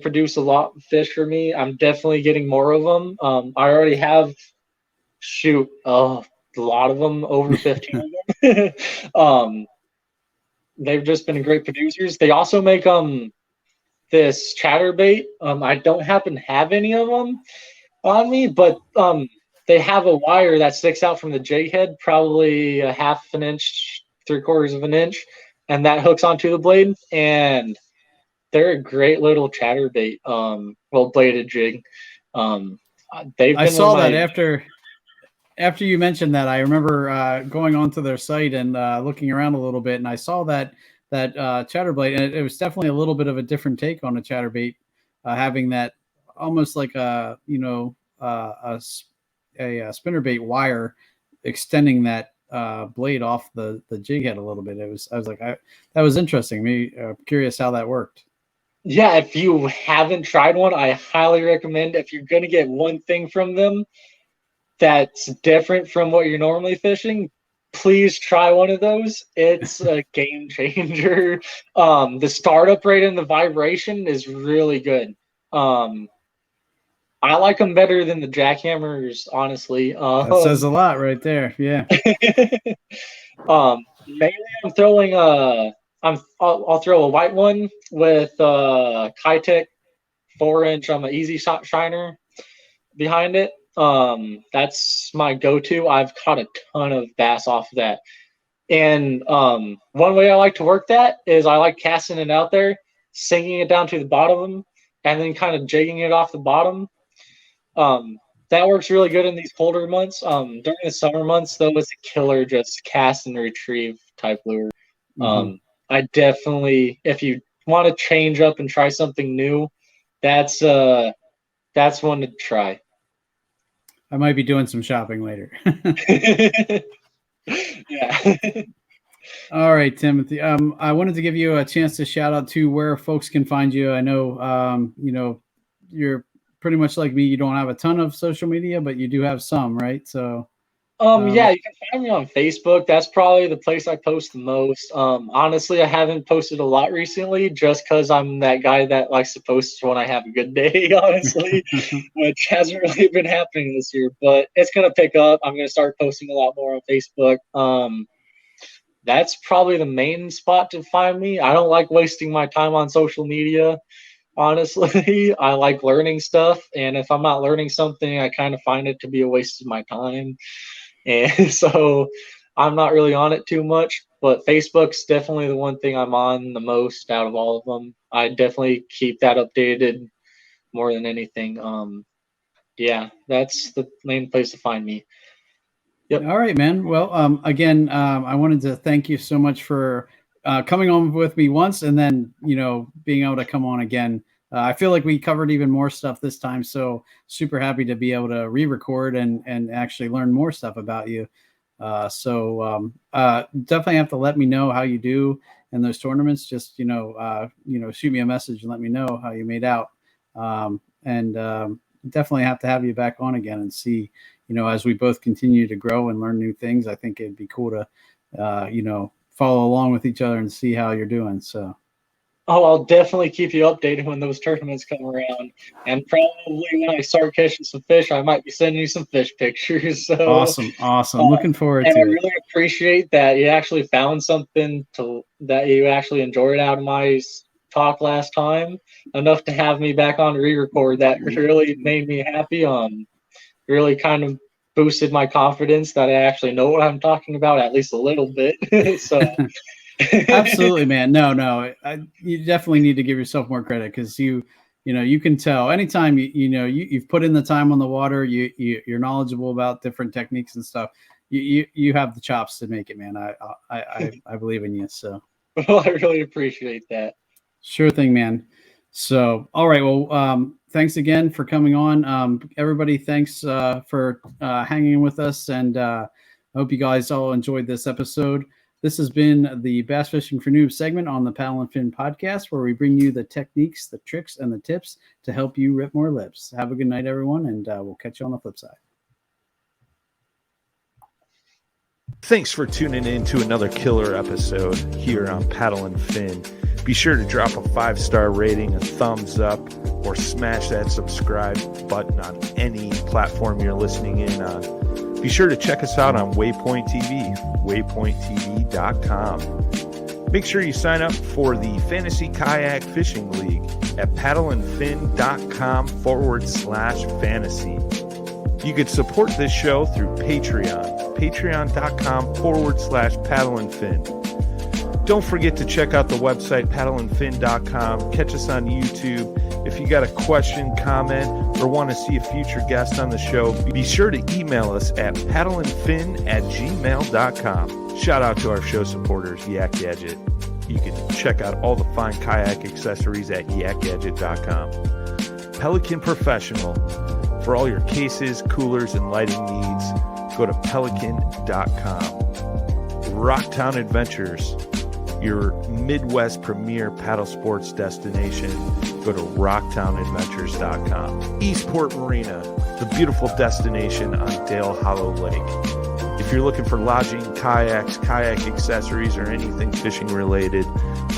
produce a lot of fish for me. I'm definitely getting more of them. I already have a lot of them, over 15 of them. They've just been great producers. They also make this chatterbait. I don't happen to have any of them on me, but they have a wire that sticks out from the jig head, probably a half an inch, 3/4 of an inch, and that hooks onto the blade. And they're a great little chatterbait, bladed jig. I saw that after you mentioned that. I remember going onto their site and looking around a little bit, and I saw that chatterbait, and it was definitely a little bit of a different take on a chatterbait, having that almost like a spinnerbait wire extending that blade off the jig head a little bit. I was like, that was interesting. Me curious how that worked. Yeah, if you haven't tried one, I highly recommend. If you're gonna get one thing from them that's different from what you're normally fishing, please try one of those. It's a game changer. The startup rate and the vibration is really good. I like them better than the jackhammers, honestly. That says a lot right there. Yeah. Mainly I'm throwing I'll throw a white one with Kitech 4-inch easy shot shiner behind it. That's my go-to. I've caught a ton of bass off of that. And one way I like to work that is I like casting it out there, sinking it down to the bottom, and then kind of jigging it off the bottom. That works really good in these colder months. During the summer months, though, it's a killer just cast and retrieve type lure. I definitely, if you want to change up and try something new, that's one to try. I might be doing some shopping later. Yeah. All right, Timothy. I wanted to give you a chance to shout out to where folks can find you. I know, you're pretty much like me. You don't have a ton of social media, but you do have some, right? So, yeah, you can find me on Facebook. That's probably the place I post the most. Honestly, I haven't posted a lot recently just because I'm that guy that likes to post when I have a good day, honestly, which hasn't really been happening this year, but it's going to pick up. I'm going to start posting a lot more on Facebook. That's probably the main spot to find me. I don't like wasting my time on social media. Honestly, I like learning stuff, and if I'm not learning something, I kind of find it to be a waste of my time. And so I'm not really on it too much, but Facebook's definitely the one thing I'm on the most out of all of them. I definitely keep that updated more than anything. Yeah, that's the main place to find me. Yep. All right, man. Well, again, I wanted to thank you so much for coming on with me once, and then being able to come on again. I feel like we covered even more stuff this time, so super happy to be able to re-record and actually learn more stuff about you. So definitely have to let me know how you do in those tournaments. Just shoot me a message and let me know how you made out. definitely have to have you back on again and see, as we both continue to grow and learn new things. I think it'd be cool to, follow along with each other and see how you're doing. So. Oh, I'll definitely keep you updated when those tournaments come around. And probably when I start catching some fish, I might be sending you some fish pictures. So Awesome. Looking forward to it. And I really appreciate that you actually found something that you actually enjoyed out of my talk last time, enough to have me back on to re-record. That really made me happy. Really kind of boosted my confidence that I actually know what I'm talking about, at least a little bit. So. Absolutely, man. No, you definitely need to give yourself more credit, because you can tell anytime you've put in the time on the water, you're knowledgeable about different techniques and stuff. You have the chops to make it, man. I believe in you. So. Well, I really appreciate that. Sure thing, man. So, all right. Well, thanks again for coming on. Everybody, thanks for hanging with us, and I hope you guys all enjoyed this episode. This has been the Bass Fishing for Noobs segment on the Paddle and Fin podcast, where we bring you the techniques, the tricks, and the tips to help you rip more lips. Have a good night, everyone, and we'll catch you on the flip side. Thanks for tuning in to another killer episode here on Paddle and Fin. Be sure to drop a 5-star rating, a thumbs up, or smash that subscribe button on any platform you're listening in on. Be sure to check us out on Waypoint TV, waypointtv.com. Make sure you sign up for the Fantasy Kayak Fishing League at paddleandfin.com/fantasy. You could support this show through Patreon, patreon.com/paddleandfin. Don't forget to check out the website, paddleandfin.com. Catch us on YouTube. If you got a question, comment, or want to see a future guest on the show, be sure to email us at paddleandfin@gmail.com. Shout out to our show supporters, Yak Gadget. You can check out all the fine kayak accessories at yakgadget.com. Pelican Professional. For all your cases, coolers, and lighting needs, go to pelican.com. Rocktown Adventures, your Midwest premier paddle sports destination. Go to rocktownadventures.com. Eastport Marina, the beautiful destination on Dale Hollow Lake. If you're looking for lodging, kayaks, kayak accessories, or anything fishing related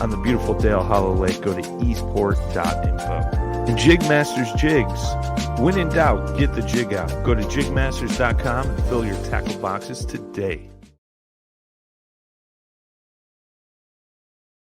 on the beautiful Dale Hollow Lake, go to eastport.info. And Jigmasters Jigs. When in doubt, get the jig out. Go to jigmasters.com and fill your tackle boxes today.